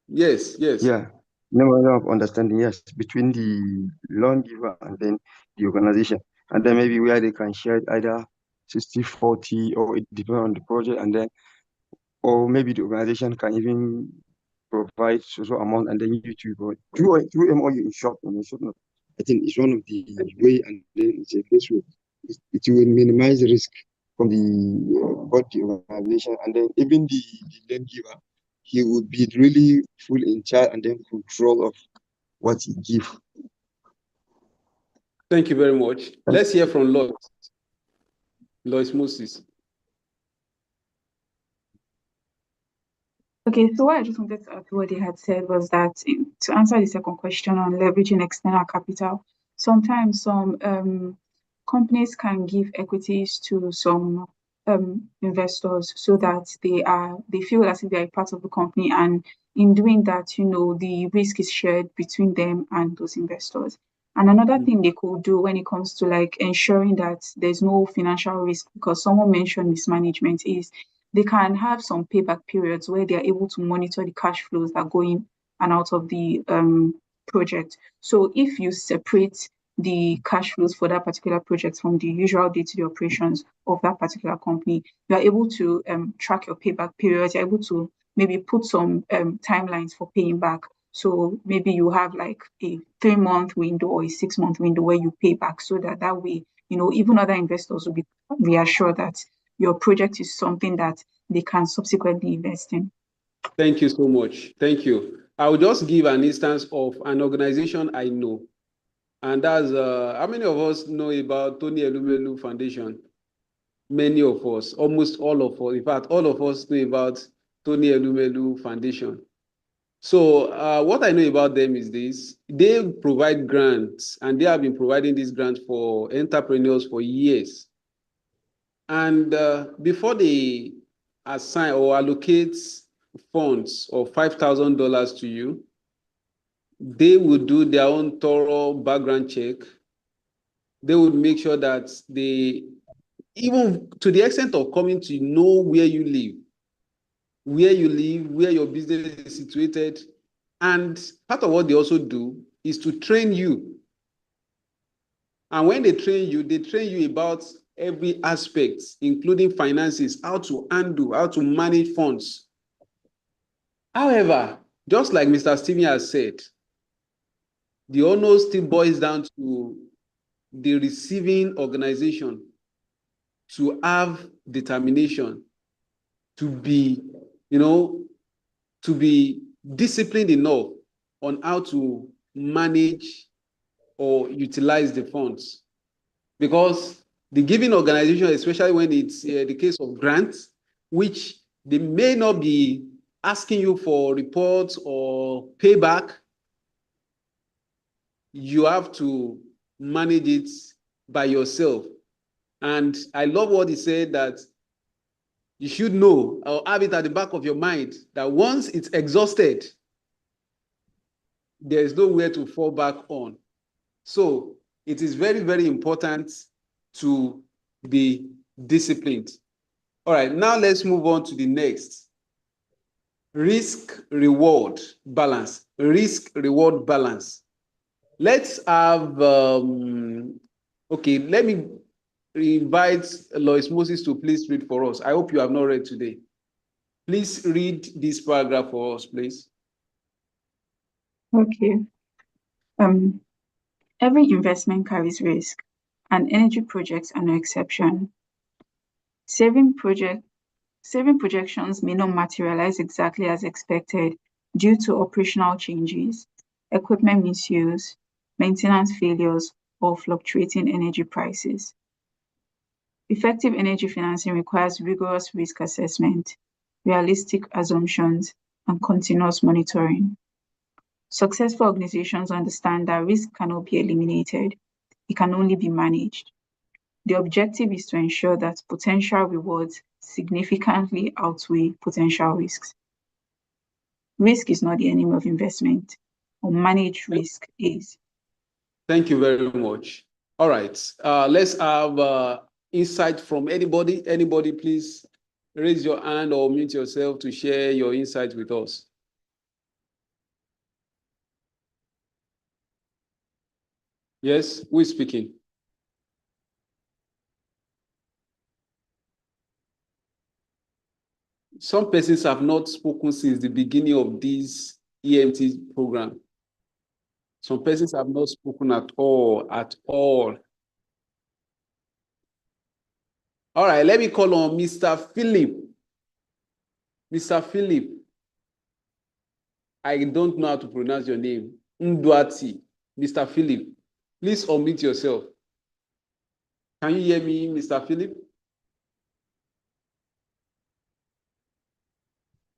Yes. Yeah, memorandum of understanding, yes, between the loan giver and then the organization. And then maybe where they can share either 60-40 or it depends on the project, and then or maybe the organization can even provide social amount and then you to go through MOU in short note. I think it's one of the way, and then it's a best way. It will minimize risk from the both the organization, and then even the loan giver, he would be really full in charge and then control of what he give. Thank you very much. Let's hear from Lois Moses. Okay, so what I just wanted to add to what they had said was that to answer the second question on leveraging external capital, sometimes some companies can give equities to some investors so that they feel as if they are a part of the company, and in doing that, the risk is shared between them and those investors. And another thing they could do when it comes to like ensuring that there's no financial risk, because someone mentioned mismanagement, is they can have some payback periods where they are able to monitor the cash flows that go in and out of the project. So if you separate the cash flows for that particular project from the usual day-to-day operations of that particular company, you are able to track your payback periods. You're able to maybe put some timelines for paying back. So maybe you have like a 3-month window or a 6-month window where you pay back, so that way, even other investors will be reassured that your project is something that they can subsequently invest in. Thank you so much. Thank you. I will just give an instance of an organization I know. And that's, how many of us know about Tony Elumelu Foundation? Many of us, almost all of us. In fact, all of us know about Tony Elumelu Foundation. So what I know about them is this: they provide grants, and they have been providing these grants for entrepreneurs for years. And before they assign or allocate funds of $5,000 to you, they would do their own thorough background check. They would make sure that they, even to the extent of coming to know where you live, where your business is situated. And part of what they also do is to train you. And when they train you about every aspect, including finances, how to handle, how to manage funds. However, just like Mr. Stephen has said, the honor still boils down to the receiving organization to have determination, to be, to be disciplined enough on how to manage or utilize the funds. Because the giving organization, especially when it's the case of grants, which they may not be asking you for reports or payback, you have to manage it by yourself. And I love what he said, that you should know or have it at the back of your mind that once it's exhausted, there's nowhere to fall back on. So it is very, very important to be disciplined. All right, now let's move on to the next. Risk-reward balance. Risk-reward balance. Let's have, okay, let me invite Lois Moses to please read for us. I hope you have not read today. Please read this paragraph for us, please. Okay. Every investment carries risk, and energy projects are no exception. Saving projections may not materialize exactly as expected due to operational changes, equipment misuse, maintenance failures, or fluctuating energy prices. Effective energy financing requires rigorous risk assessment, realistic assumptions, and continuous monitoring. Successful organizations understand that risk cannot be eliminated, it can only be managed. The objective is to ensure that potential rewards significantly outweigh potential risks. Risk is not the enemy of investment, or managed risk is. Thank you very much. All right, let's have insight from anybody. Anybody, please raise your hand or mute yourself to share your insight with us. Yes, who is speaking? Some persons have not spoken since the beginning of this EMT program. Some persons have not spoken at all, All right, let me call on Mr. Philip. Mr. Philip, I don't know how to pronounce your name. Ndwati. Mr. Philip, please unmute yourself. Can you hear me, Mr. Philip?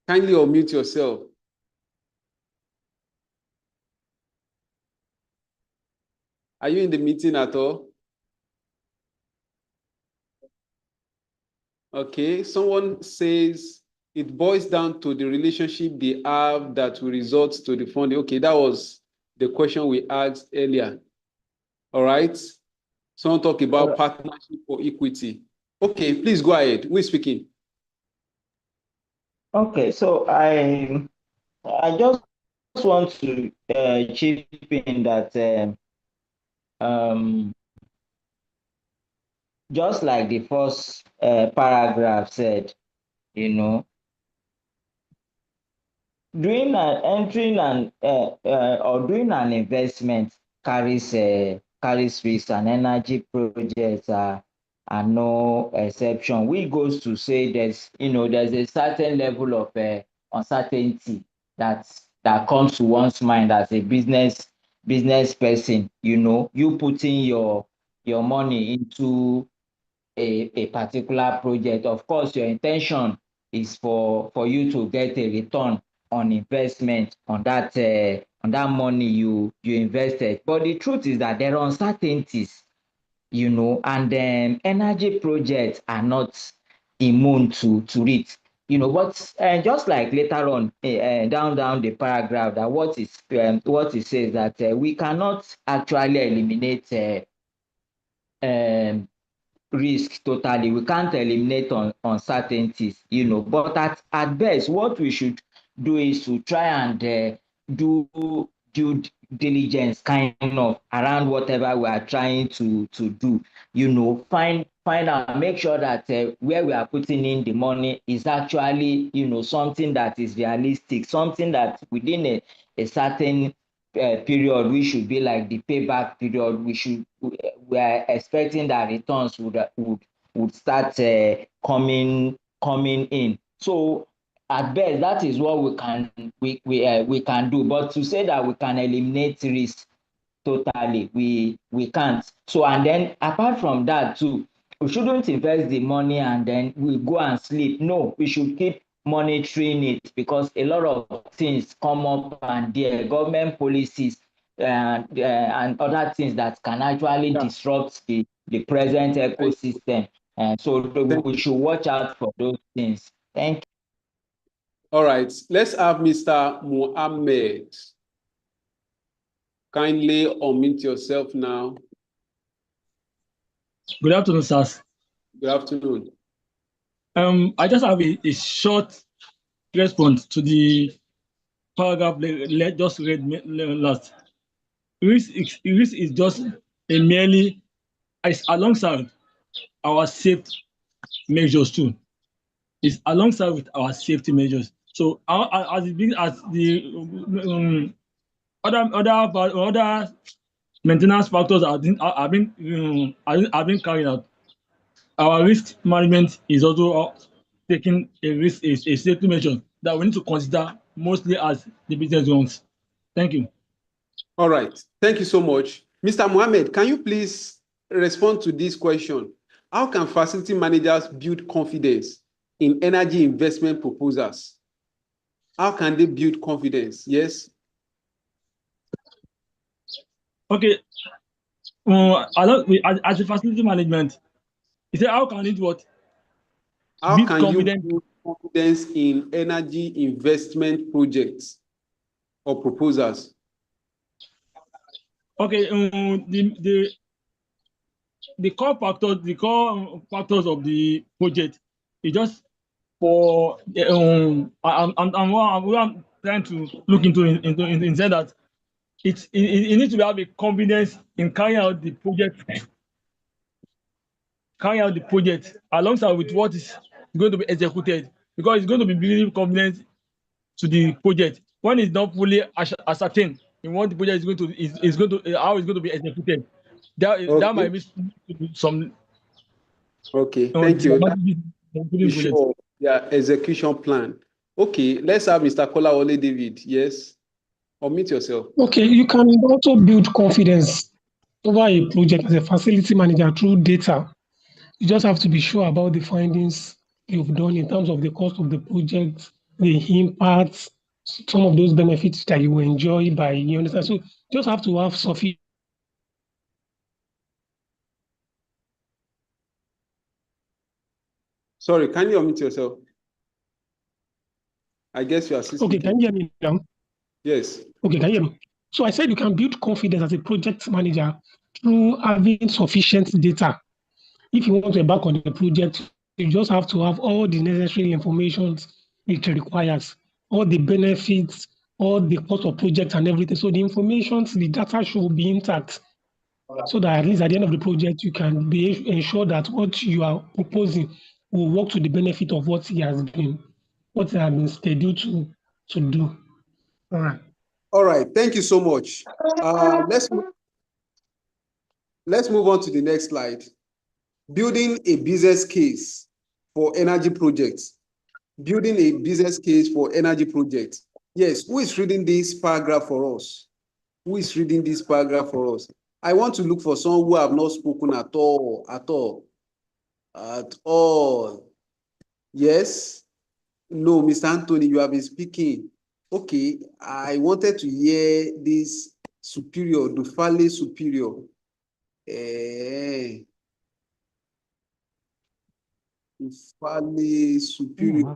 Kindly unmute yourself. Are you in the meeting at all? Okay, someone says it boils down to the relationship they have that will result to the funding. Okay, that was the question we asked earlier. All right. Someone talk about partnership for equity. Okay, please go ahead. Who is speaking? Okay, so I just want to chip in that just like the first paragraph said, you know, doing or doing an investment carries risk, and energy projects are no exception. Which goes to say there's a certain level of uncertainty that comes to one's mind as a business person. You know, you putting your money into a particular project. Of course, your intention is for you to get a return on investment on that money you invested. But the truth is that there are uncertainties, you know, and energy projects are not immune to it. You know, but just like later on down the paragraph, that what it says that we cannot actually eliminate risk totally. We can't eliminate uncertainties, you know, but at best, what we should do is to try and do due diligence kind of around whatever we are trying to do, you know, find out, make sure that where we are putting in the money is actually, you know, something that is realistic, something that within a certain period, we should be like the payback period. We are expecting that returns would start coming in. So at best, that is what we can do. But to say that we can eliminate risk totally, we can't. So, and then apart from that too, we shouldn't invest the money and then we go and sleep. No, we should keep monitoring it, because a lot of things come up and there, government policies and other things that can actually disrupt the present ecosystem. And so we should watch out for those things. Thank you. All right, let's have Mr. Mohammed. Kindly unmute yourself now. Good afternoon, sirs. Good afternoon. I just have a short response to the paragraph just read last. Risk is just a merely alongside our safety measures too. It's alongside with our safety measures. So as the other maintenance factors have been carried out, our risk management is also taking a safety measure that we need to consider mostly as the business runs. Thank you. All right. Thank you so much. Mr. Mohammed, can you please respond to this question? How can facility managers build confidence in energy investment proposals? How can they build confidence? Yes. Okay. As a facility management, you say how can it what? How can you build confidence in energy investment projects or proposals? Okay, the core factors of the project is just for what I'm trying to look into in saying that it needs to have a confidence in carrying out the project alongside with what is going to be executed, because it's going to be building confidence to the project when it's not fully ascertained in what the project is going to how it's going to be executed. That might be some. Okay, thank you. Be sure, yeah, execution plan. Okay, let's have Mr. Kolawole David. Yes, unmute yourself. Okay, you can also build confidence over a project as a facility manager through data. You just have to be sure about the findings you've done in terms of the cost of the project, the impacts, some of those benefits that you will enjoy by, you understand? So just have to have sufficient. Sorry, can you unmute yourself? I guess you are still speaking. Okay, can you hear me now? Yes. Okay, can you hear me? So I said you can build confidence as a project manager through having sufficient data. If you want to embark on the project, you just have to have all the necessary information it requires, all the benefits, all the cost of project and everything. So the information, the data should be intact, so that at least at the end of the project, you can ensure that what you are proposing will work to the benefit of what he has been scheduled to do. All right. All right. Thank you so much. Let's move on to the next slide. Building a business case for energy projects. Building a business case for energy projects. Yes, who is reading this paragraph for us? Who is reading this paragraph for us? I want to look for someone who have not spoken at all. Yes? No, Mr. Anthony, you have been speaking. Okay, I wanted to hear this superior, Dufale superior. Dufale superior.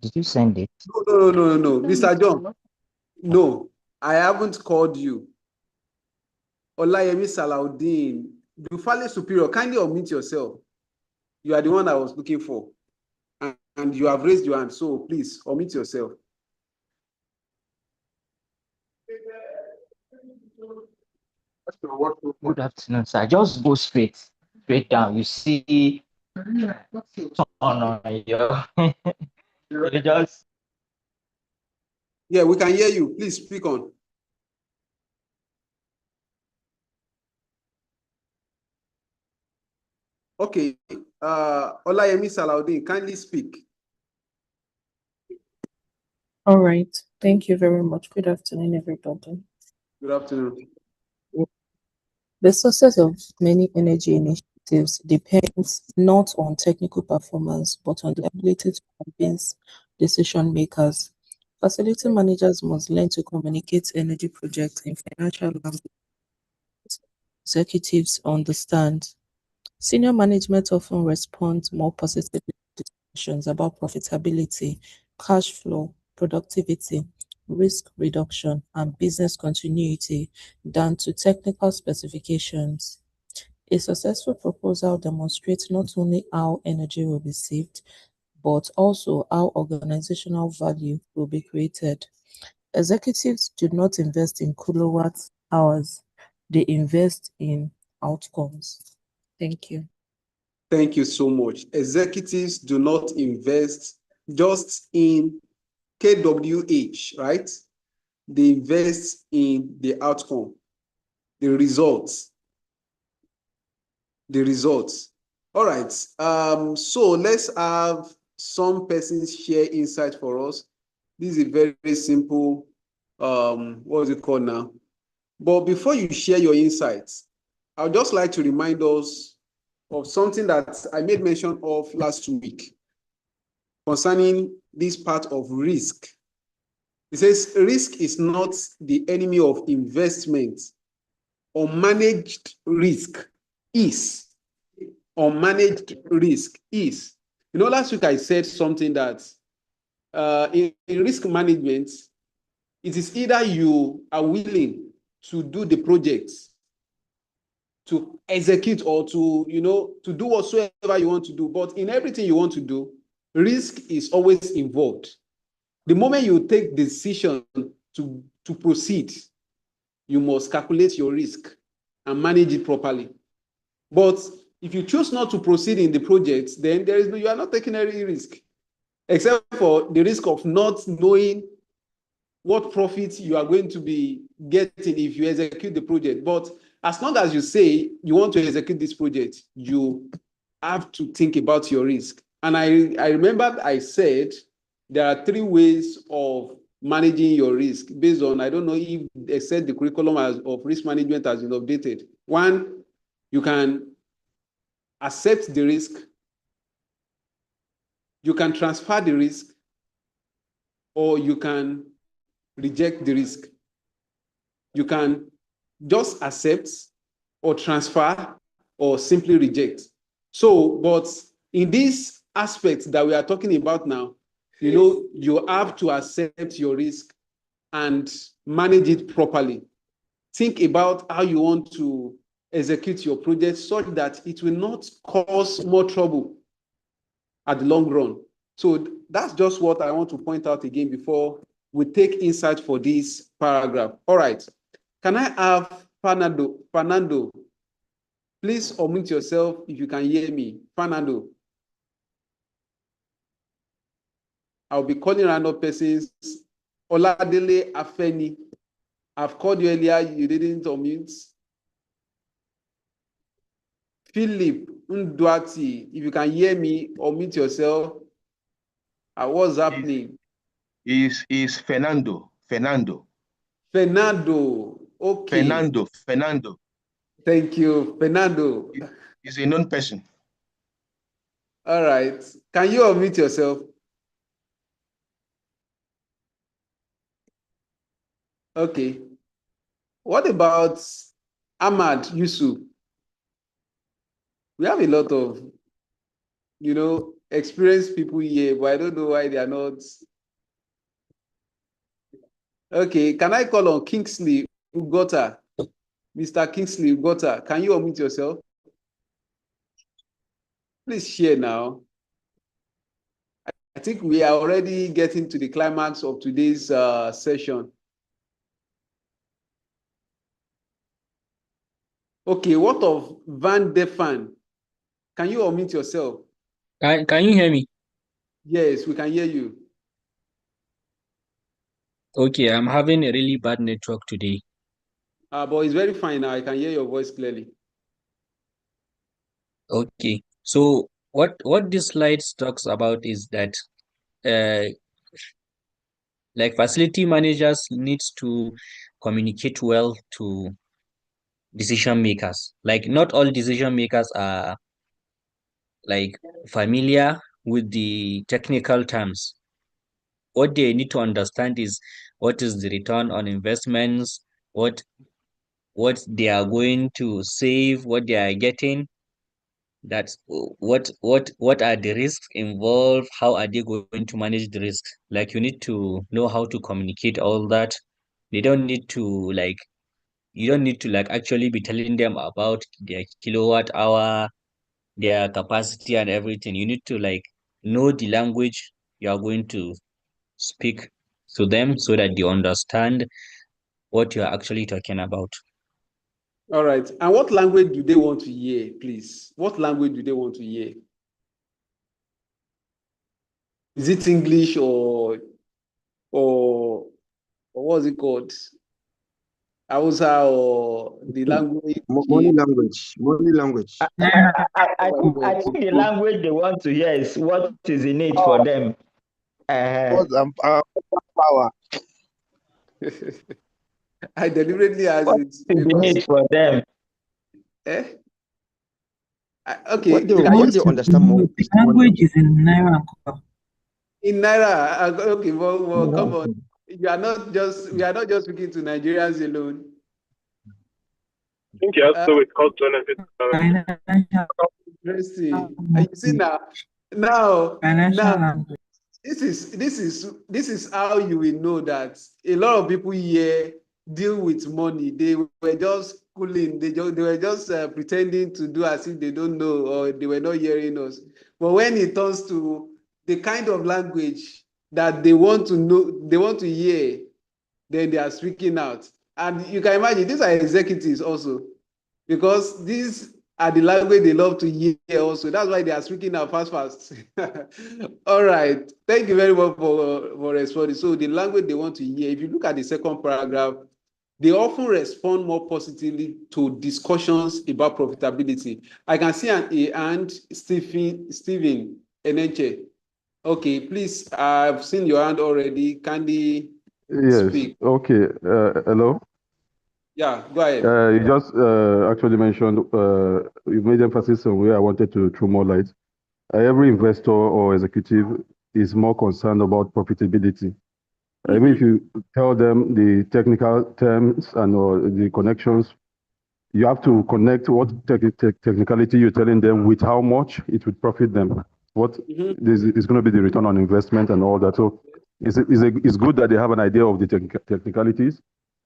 Did you send it? No, Mr. John. No, I haven't called you. Olayemi Salaudeen, Dufale superior, kindly unmute yourself. You are the one I was looking for. And you have raised your hand, so please unmute yourself. Good afternoon, sir. Just go straight down. You see, Yeah, we can hear you. Please speak on. Okay, Olayemi Salaudeen, kindly speak. All right. Thank you very much. Good afternoon, everybody. Good afternoon. The success of many energy initiatives depends not on technical performance, but on the ability to convince decision makers. Facility managers must learn to communicate energy projects in financial language. Executives understand. Senior management often responds more positively to discussions about profitability, cash flow, productivity, risk reduction, and business continuity than to technical specifications. A successful proposal demonstrates not only how energy will be saved, but also how organizational value will be created. Executives do not invest in kilowatt hours, they invest in outcomes. Thank you. Thank you so much. Executives do not invest just in kWh, right? They invest in the outcome, the results. The results. All right. So let's have some persons share insight for us. This is a very simple, what is it called now? But before you share your insights, I would just like to remind us of something that I made mention of last week concerning this part of risk. It says risk is not the enemy of investment. Unmanaged risk is. Unmanaged risk is. You know, last week I said something that in risk management, it is either you are willing to do the projects, to execute, or to, to do whatsoever you want to do. But in everything you want to do, risk is always involved. The moment you take the decision to proceed, you must calculate your risk and manage it properly. But if you choose not to proceed in the project, then you are not taking any risk, except for the risk of not knowing what profit you are going to be getting if you execute the project. But as long as you say you want to execute this project, you have to think about your risk. And I remember I said there are 3 ways of managing your risk based on, I don't know if they said the curriculum of risk management has been updated. 1, you can accept the risk, you can transfer the risk, or you can reject the risk. You can just accept or transfer or simply reject. So, but in this aspect that we are talking about now, you have to accept your risk and manage it properly. Think about how you want to execute your project such that it will not cause more trouble at the long run. So that's just what I want to point out again before we take insight for this paragraph. All right. Can I have Fernando? Fernando, please unmute yourself if you can hear me. Fernando. I'll be calling random persons. Oladele Afeni. I've called you earlier, you didn't unmute. Philip Ndwati, if you can hear me, unmute yourself. What's happening? Is Fernando. Fernando, okay. Fernando. Thank you, Fernando. He's a known person. All right. Can you unmute yourself? Okay. What about Ahmad Yusuf? We have a lot of, experienced people here, but I don't know why they are not. Okay, can I call on Kingsley Ugota? Mr. Kingsley Ugota, can you unmute yourself? Please share now. I think we are already getting to the climax of today's session. Okay, what of Van Defan? Can you unmute yourself? Can you hear me? Yes, we can hear you. Okay, I'm having a really bad network today. But it's very fine now. I can hear your voice clearly. Okay, so what this slide talks about is that like facility managers needs to communicate well to decision makers. Like not all decision makers are like familiar with the technical terms. What they need to understand is what is the return on investments, what they are going to save, what they are getting. That's what are the risks involved? How are they going to manage the risks? Like you need to know how to communicate all that. They don't need to like you don't need to like actually be telling them about their kilowatt hour, their capacity and everything. You need to like know the language you are going to speak to them so that they understand what you are actually talking about. All right. And what language do they want to hear, please? What language do they want to hear? Is it English or what's it called? Hausa or the language? Money language. Money language. I think the language they want to hear is what is in it for them. Power. I deliberately asked What it is in because it for them? Okay. What they understand more is The language is in Naira and Kopa. In Naira, okay, well, come on. We are not just speaking to Nigerians alone. I think it has to do with cost benefit. Interesting. And you see now, Language. this is how you will know that a lot of people here deal with money. They were just cooling. They were just pretending to do as if they don't know or they were not hearing us. But when it turns to the kind of language that they want to know, they want to hear, then they are speaking out. And you can imagine these are executives also, because these are the language they love to hear also. That's why they are speaking out fast. All right. Thank you very much for responding. So the language they want to hear, if you look at the second paragraph, they often respond more positively to discussions about profitability. I can see an hand, Stephen Enenche. Okay, please, I've seen your hand already. Kindly Yes. speak. Okay. Hello. Yeah, go ahead. You just actually mentioned, you made emphasis on where I wanted to throw more light. Every investor or executive is more concerned about profitability. I mean, if you tell them the technical terms and or the connections, you have to connect what technicality you're telling them with how much it would profit them. What is going to be the return on investment and all that. So it's good that they have an idea of the technicalities,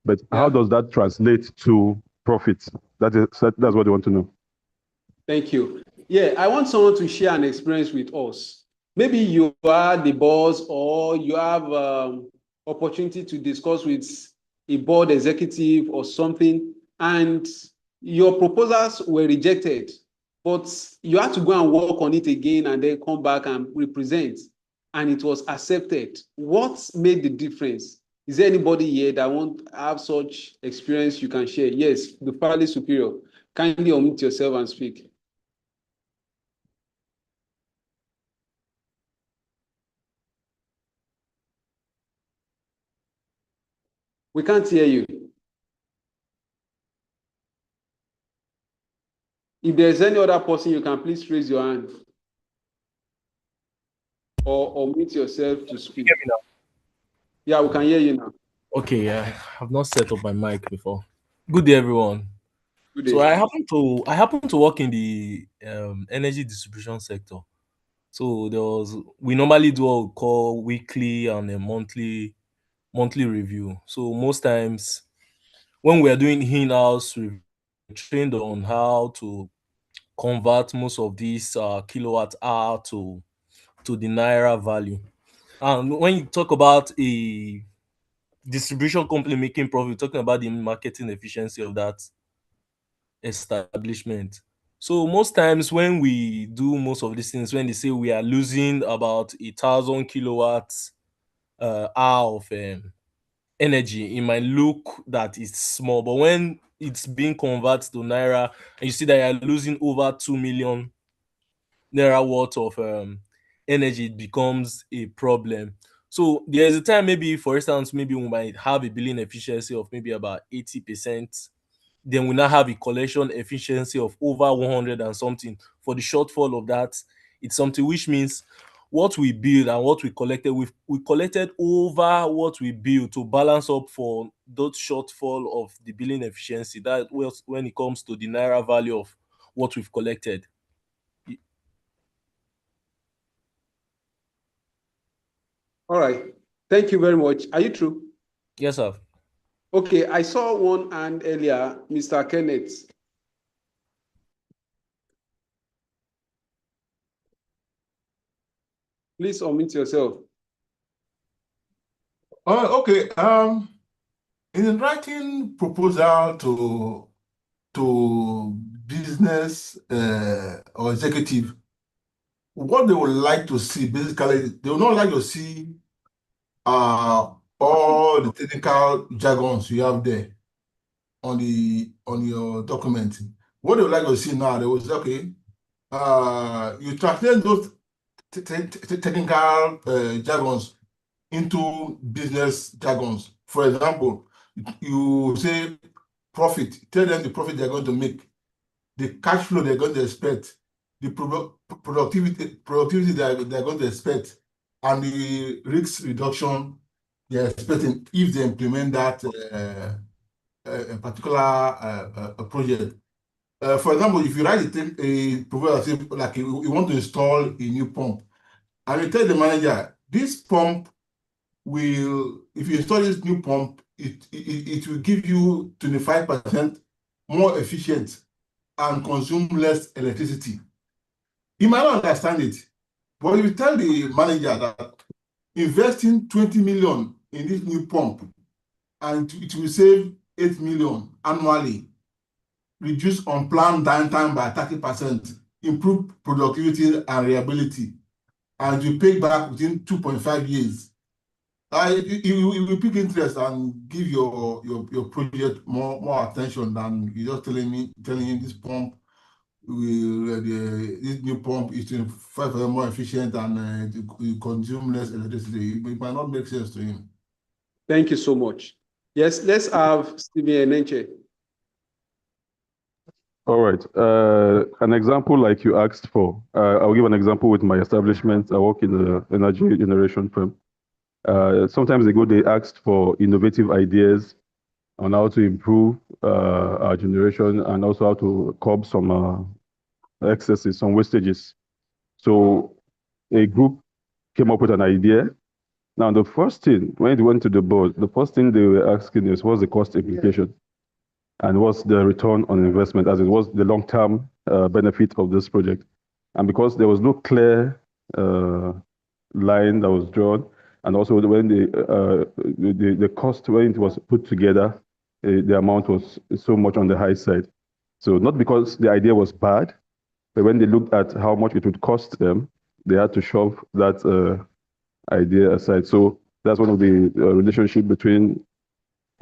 but how does that translate to profits? That's what they want to know. Thank you. Yeah, I want someone to share an experience with us. Maybe you are the boss or you have opportunity to discuss with a board executive or something, and your proposals were rejected, but you had to go and work on it again and then come back and represent, and it was accepted. What made the difference? Is there anybody here that won't have such experience you can share? Yes, the fairly superior. Kindly unmute yourself and speak. We can't hear you. If there's any other person, you can please raise your hand or unmute yourself to speak. Hear me now? Yeah, we can hear you now. Okay, yeah, I've not set up my mic before. Good day, everyone. Good day. So I happen to work in the energy distribution sector. So we normally do what we call weekly and a monthly review. So most times when we are doing in-house review, we're trained on how to convert most of these kilowatt hour to the Naira value. And when you talk about a distribution company making profit, talking about the marketing efficiency of that establishment. So most times when we do most of these things, when they say we are losing about 1,000 kilowatts hour of energy, it might look that it's small, but when it's being converted to Naira and you see that you're losing over 2 million Naira worth of energy, it becomes a problem. So there's a time, maybe for instance, maybe we might have a billing efficiency of maybe about 80%. Then we now have a collection efficiency of over 100 and something. For the shortfall of that, it's something which means what we build and what we collected, we collected over what we built to balance up for that shortfall of the billing efficiency. That was when it comes to the Naira value of what we've collected. All right. Thank you very much. Are you through? Yes, sir. Okay, I saw one hand earlier, Mr. Kenneth. Please unmute yourself. Okay. In writing proposal to business or executive, what they would like to see, basically, they would not like to see all the technical jargons you have there on your document. What they would like to see now, they will say, okay, you translate those technical jargons into business jargons. For example, you say profit, tell them the profit they're going to make, the cash flow they're going to expect, the productivity they're going to expect, and the risk reduction they're expecting if they implement that a particular project. For example, if you write a proposal, like you want to install a new pump, and you tell the manager, this pump will, if you install this new pump, it will give you 25% more efficient and consume less electricity. You might not understand it, but if you tell the manager that investing 20 million in this new pump and it will save 8 million annually, reduce unplanned downtime by 30%, improve productivity and reliability, and you pay back within 2.5 years, you will pick interest and give your project more attention than you just telling him this pump will this new pump is 25% more efficient and it consume less electricity. It might not make sense to him. Thank you so much. Yes, let's have Stephen Enenche. All right. An example like you asked for, I'll give an example with my establishment. I work in the energy generation firm. Sometimes ago, they asked for innovative ideas on how to improve our generation and also how to curb some excesses, some wastages. So a group came up with an idea. Now, the first thing, when it went to the board, the first thing they were asking is, what's the cost implication? And what's the return on investment, as it was the long-term benefit of this project? And because there was no clear line that was drawn, and also when the cost, when it was put together, the amount was so much on the high side. So not because the idea was bad, but when they looked at how much it would cost them, they had to shove that idea aside. So that's one of the relationship between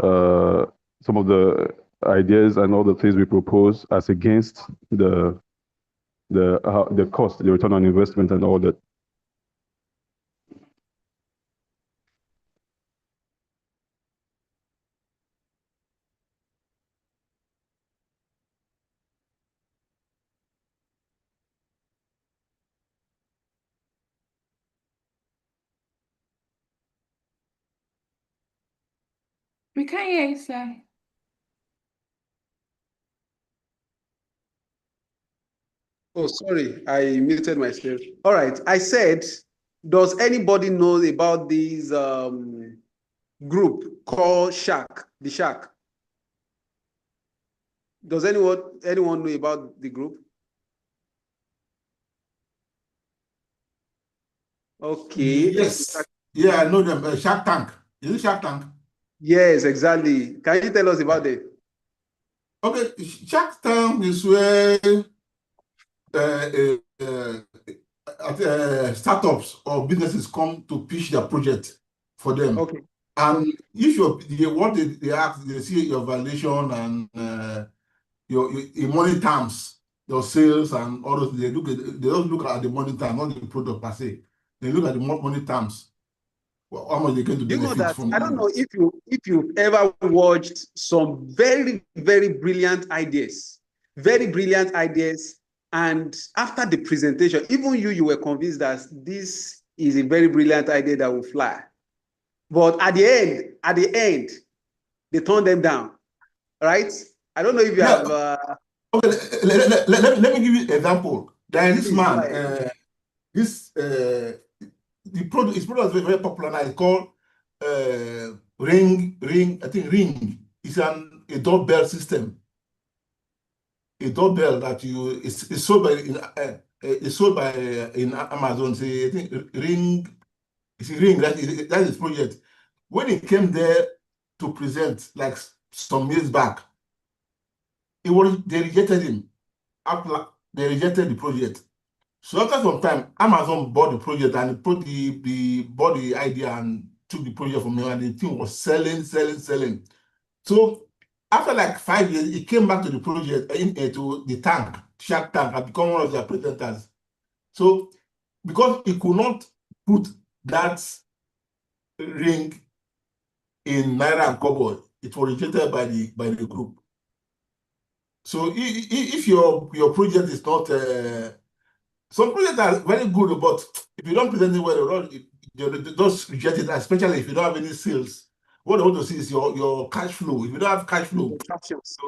some of the ideas and all the things we propose as against the cost, the return on investment and all that. We can't hear you, sir. Oh, sorry, I muted myself. All right, I said, does anybody know about this group called Shack, the Shack? Does anyone know about the group? Okay. Yes. Yeah, I know them. Shark Tank. Is it Shark Tank? Yes, exactly. Can you tell us about it? Okay, Shark Tank is where startups or businesses come to pitch their project for them. Okay. And if what they ask, they see your valuation and your money terms, your sales and all those. They don't look at the money terms, not the product per se. They look at the money terms. How much they're going to benefit from. I don't know if you've ever watched some very, very brilliant ideas, and after the presentation, even you were convinced that this is a very brilliant idea that will fly. But at the end, they turn them down, right? I don't know if you have. Okay, let me give you an example. There is this man, his product is very popular now. It's called Ring. I think Ring. It's a doorbell system. A doorbell that it's sold by in Amazon. Say I think Ring. It's a Ring. That is his project. When he came there to present, like some years back, they rejected him. They rejected the project. So after some time, Amazon bought the project and bought the idea and took the project from him, and the thing was selling. So after like 5 years, he came back to the project to the Shark Tank, and become one of their presenters. So because he could not put that ring in Naira and Kobo, it was rejected by the group. So if your project is not some projects are very good, but if you don't present it well, they just reject it, especially if you don't have any sales. What I want to see is your cash flow. If you don't have cash flow, just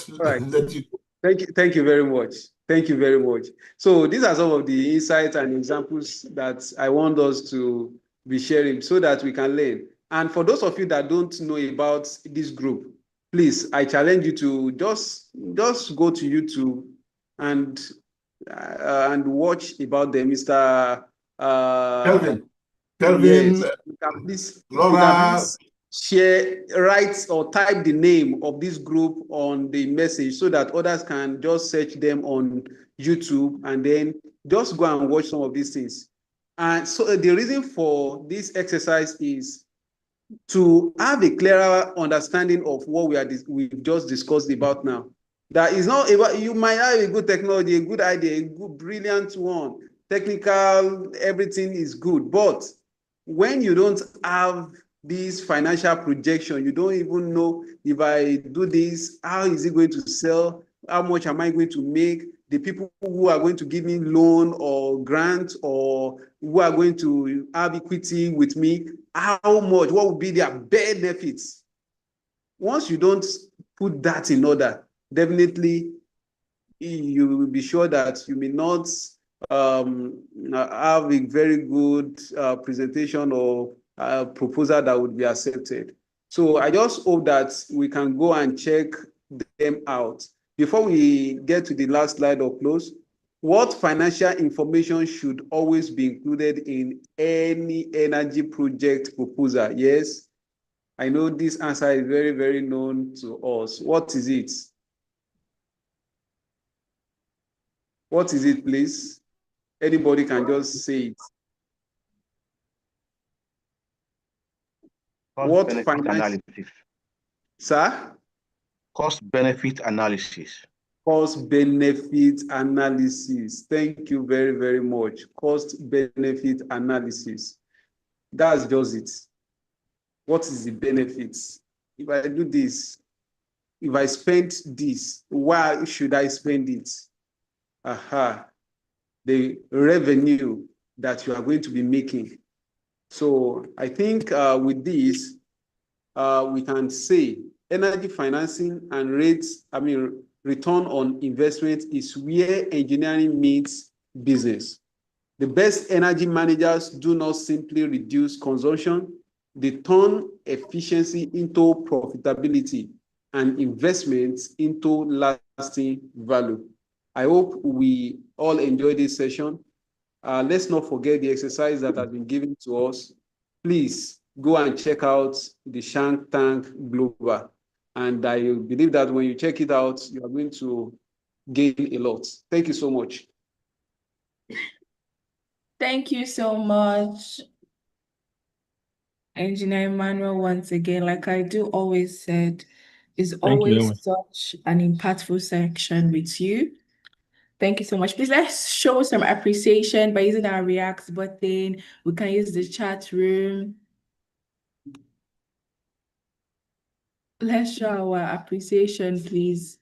let you go. Thank you very much. Thank you very much. So these are some of the insights and examples that I want us to be sharing so that we can learn. And for those of you that don't know about this group, please, I challenge you to just go to YouTube and watch about them, Mr. Kelvin. Yes, you can please share, write or type the name of this group on the message so that others can just search them on YouTube and then just go and watch some of these things. And so the reason for this exercise is to have a clearer understanding of what we've just discussed about now. That is not about, you might have a good technology, a good idea, a good, brilliant one, technical, everything is good. But when you don't have this financial projection, you don't even know, if I do this, how is it going to sell? How much am I going to make? The people who are going to give me loan or grant, or who are going to have equity with me, how much, what will be their benefits? Once you don't put that in order, definitely you will be sure that you may not have a very good presentation or proposal that would be accepted. So I just hope that we can go and check them out. Before we get to the last slide or close, what financial information should always be included in any energy project proposal? Yes, I know this answer is very, very known to us. What is it? What is it, please? Anybody can just say it. What benefit analysis? Sir? Cost benefit analysis. Cost benefit analysis. Thank you very, very much. Cost benefit analysis. That's just it. What is the benefits? If I do this, if I spend this, why should I spend it? Aha. The revenue that you are going to be making. So I think with this, we can say energy financing and return on investment is where engineering meets business. The best energy managers do not simply reduce consumption, they turn efficiency into profitability and investments into lasting value. I hope we all enjoy this session. Let's not forget the exercise that has been given to us. Please go and check out the Shark Tank Global. And I believe that when you check it out, you are going to gain a lot. Thank you so much. Thank you so much, Engineer Emmanuel. Once again, like I do always said, it's always such an impactful section with you. Thank you so much. Please let's show some appreciation by using our React button. We can use the chat room. Let's show our appreciation, please.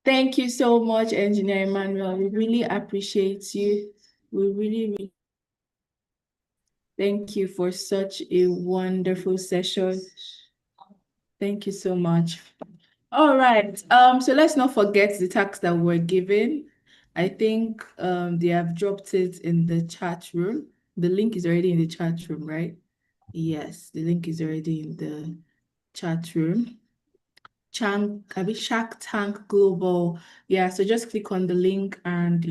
Thank you so much, Engineer Emmanuel. We really appreciate you. We really thank you for such a wonderful session. Thank you so much. All right. So let's not forget the tax that we're given. I think they have dropped it in the chat room. The link is already in the chat room, right? Yes, the link is already in the chat room. Shark Tank Global. Yeah, so just click on the link and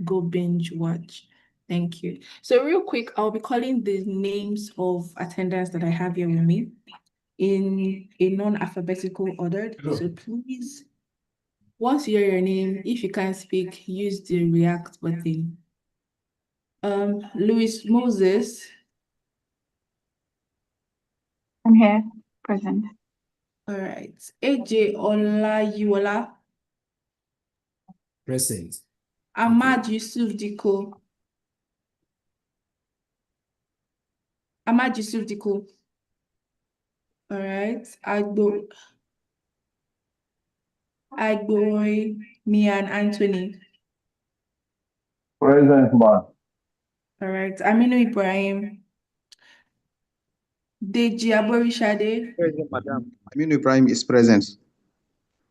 go binge watch. Thank you. So real quick, I'll be calling the names of attendants that I have here with me in a non-alphabetical order. So please, once you hear your name, if you can't speak, use the react button. Louis Moses. I'm here, present. All right. AJ Olayiwola. Present. Ahmad Yusuf Diko. Ahmad Yusuf Diko. All right. Agboy Mian Anthony. Present, man. All right. Aminu Ibrahim. Deji Aborishade. Present, madam. Aminu Ibrahim is present.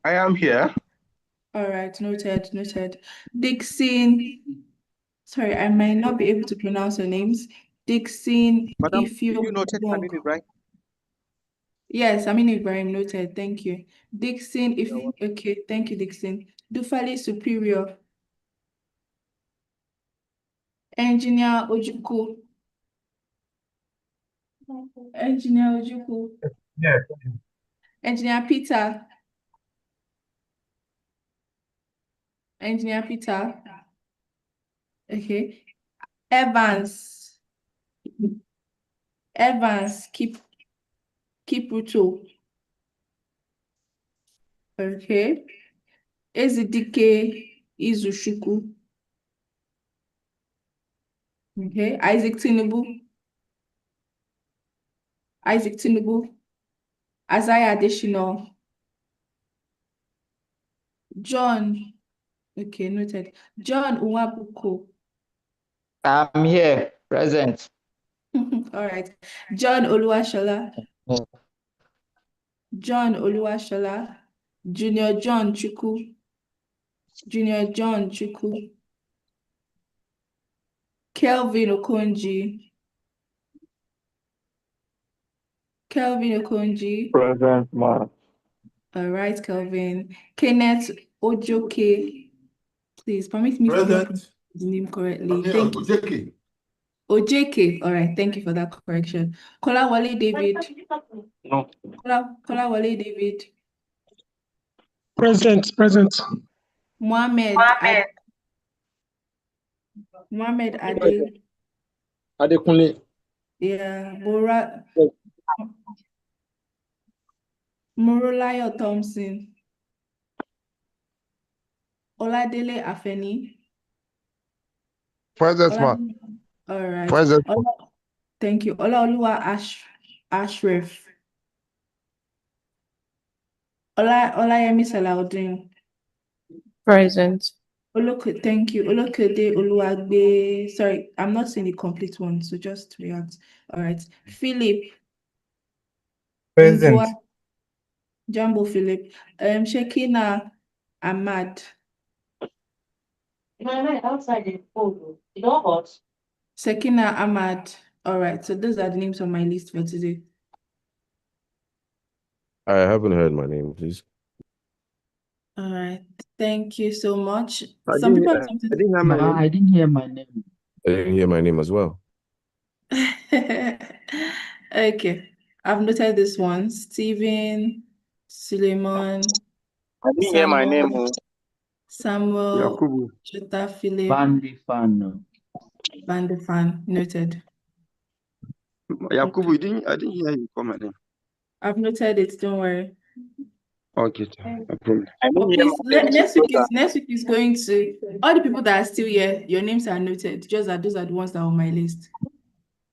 I am here. All right, noted. Dixon. Sorry, I might not be able to pronounce your names. Dixon, Madam, if you noted Aminu Ibrahim. Yes, Aminu Ibrahim, noted. Thank you. Dixon, okay, thank you, Dixon. Dufali Superior. Engineer Ojukwu. Engineer Ojukwu. Yes. Engineer Peter. Engineer Peter. Okay. Evans. Kipruto. Okay. Ezidike Izushuku. Okay. Isaac Tinubu. Isaiah Adeshino. John. Okay, noted. John Uwabuko. I'm here, present. All right. John Oluwashola. Junior John Chukwu. Kelvin Okonji. Present, man. All right, Kelvin. Kenneth Ojoke. Please permit me to pronounce the name correctly. Thank you. Ojeke. All right, thank you for that correction. Kolawole David. No. Kolawole David. Present. Mohammed Ade. Adekunle. Yeah, Morolayo Thompson. Oladele Afeni. Present, man. All right. Present. Thank you. Olaoluwa Ashraf. Olayemi Salaudin. Present. Thank you. Olokede Oluwagbe. Sorry, I'm not saying the complete one, so just react. All right. Philip. Present. Jumbo Philip. Shekina Ahmad. Outside the photo. You don't hot. Sekina Ahmad. All right. So those are the names on my list for today. I haven't heard my name, please. All right. Thank you so much. I Some didn't, people I have something. didn't hear my name. I didn't hear my name. I didn't hear my name as well. Okay. I've noted this one. Stephen, Suleiman, I didn't hear my name. Samuel, Yakubu. Chota Philip, Bandifan. noted. Yakubu, I didn't hear you call my name. I've noted it, don't worry. Okay, no problem. But please, next week is going to all the people that are still here, your names are noted. Just that those are the ones that are on my list.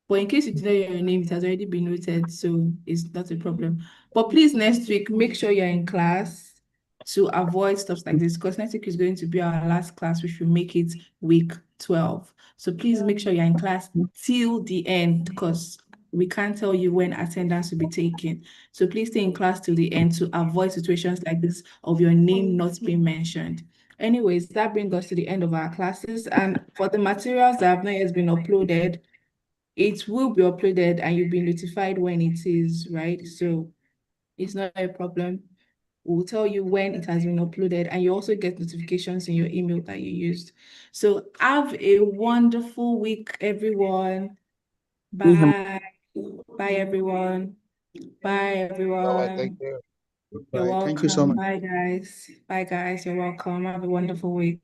But in case you didn't hear your name, it has already been noted, so it's not a problem. But please, next week, make sure you're in class to avoid stuff like this, because next week is going to be our last class, which will make it week 12. So please make sure you're in class till the end, because we can't tell you when attendance will be taken. So please stay in class till the end to avoid situations like this of your name not being mentioned. Anyways, that brings us to the end of our classes. And for the materials that have not yet been uploaded, it will be uploaded and you'll be notified when it is, right? So it's not a problem. We'll tell you when it has been uploaded, and you also get notifications in your email that you used. So have a wonderful week, everyone. Bye. Bye, everyone. Bye, everyone. Thank you. You're Bye. welcome. Thank you so much. Bye, guys. Bye, guys. You're welcome. Have a wonderful week.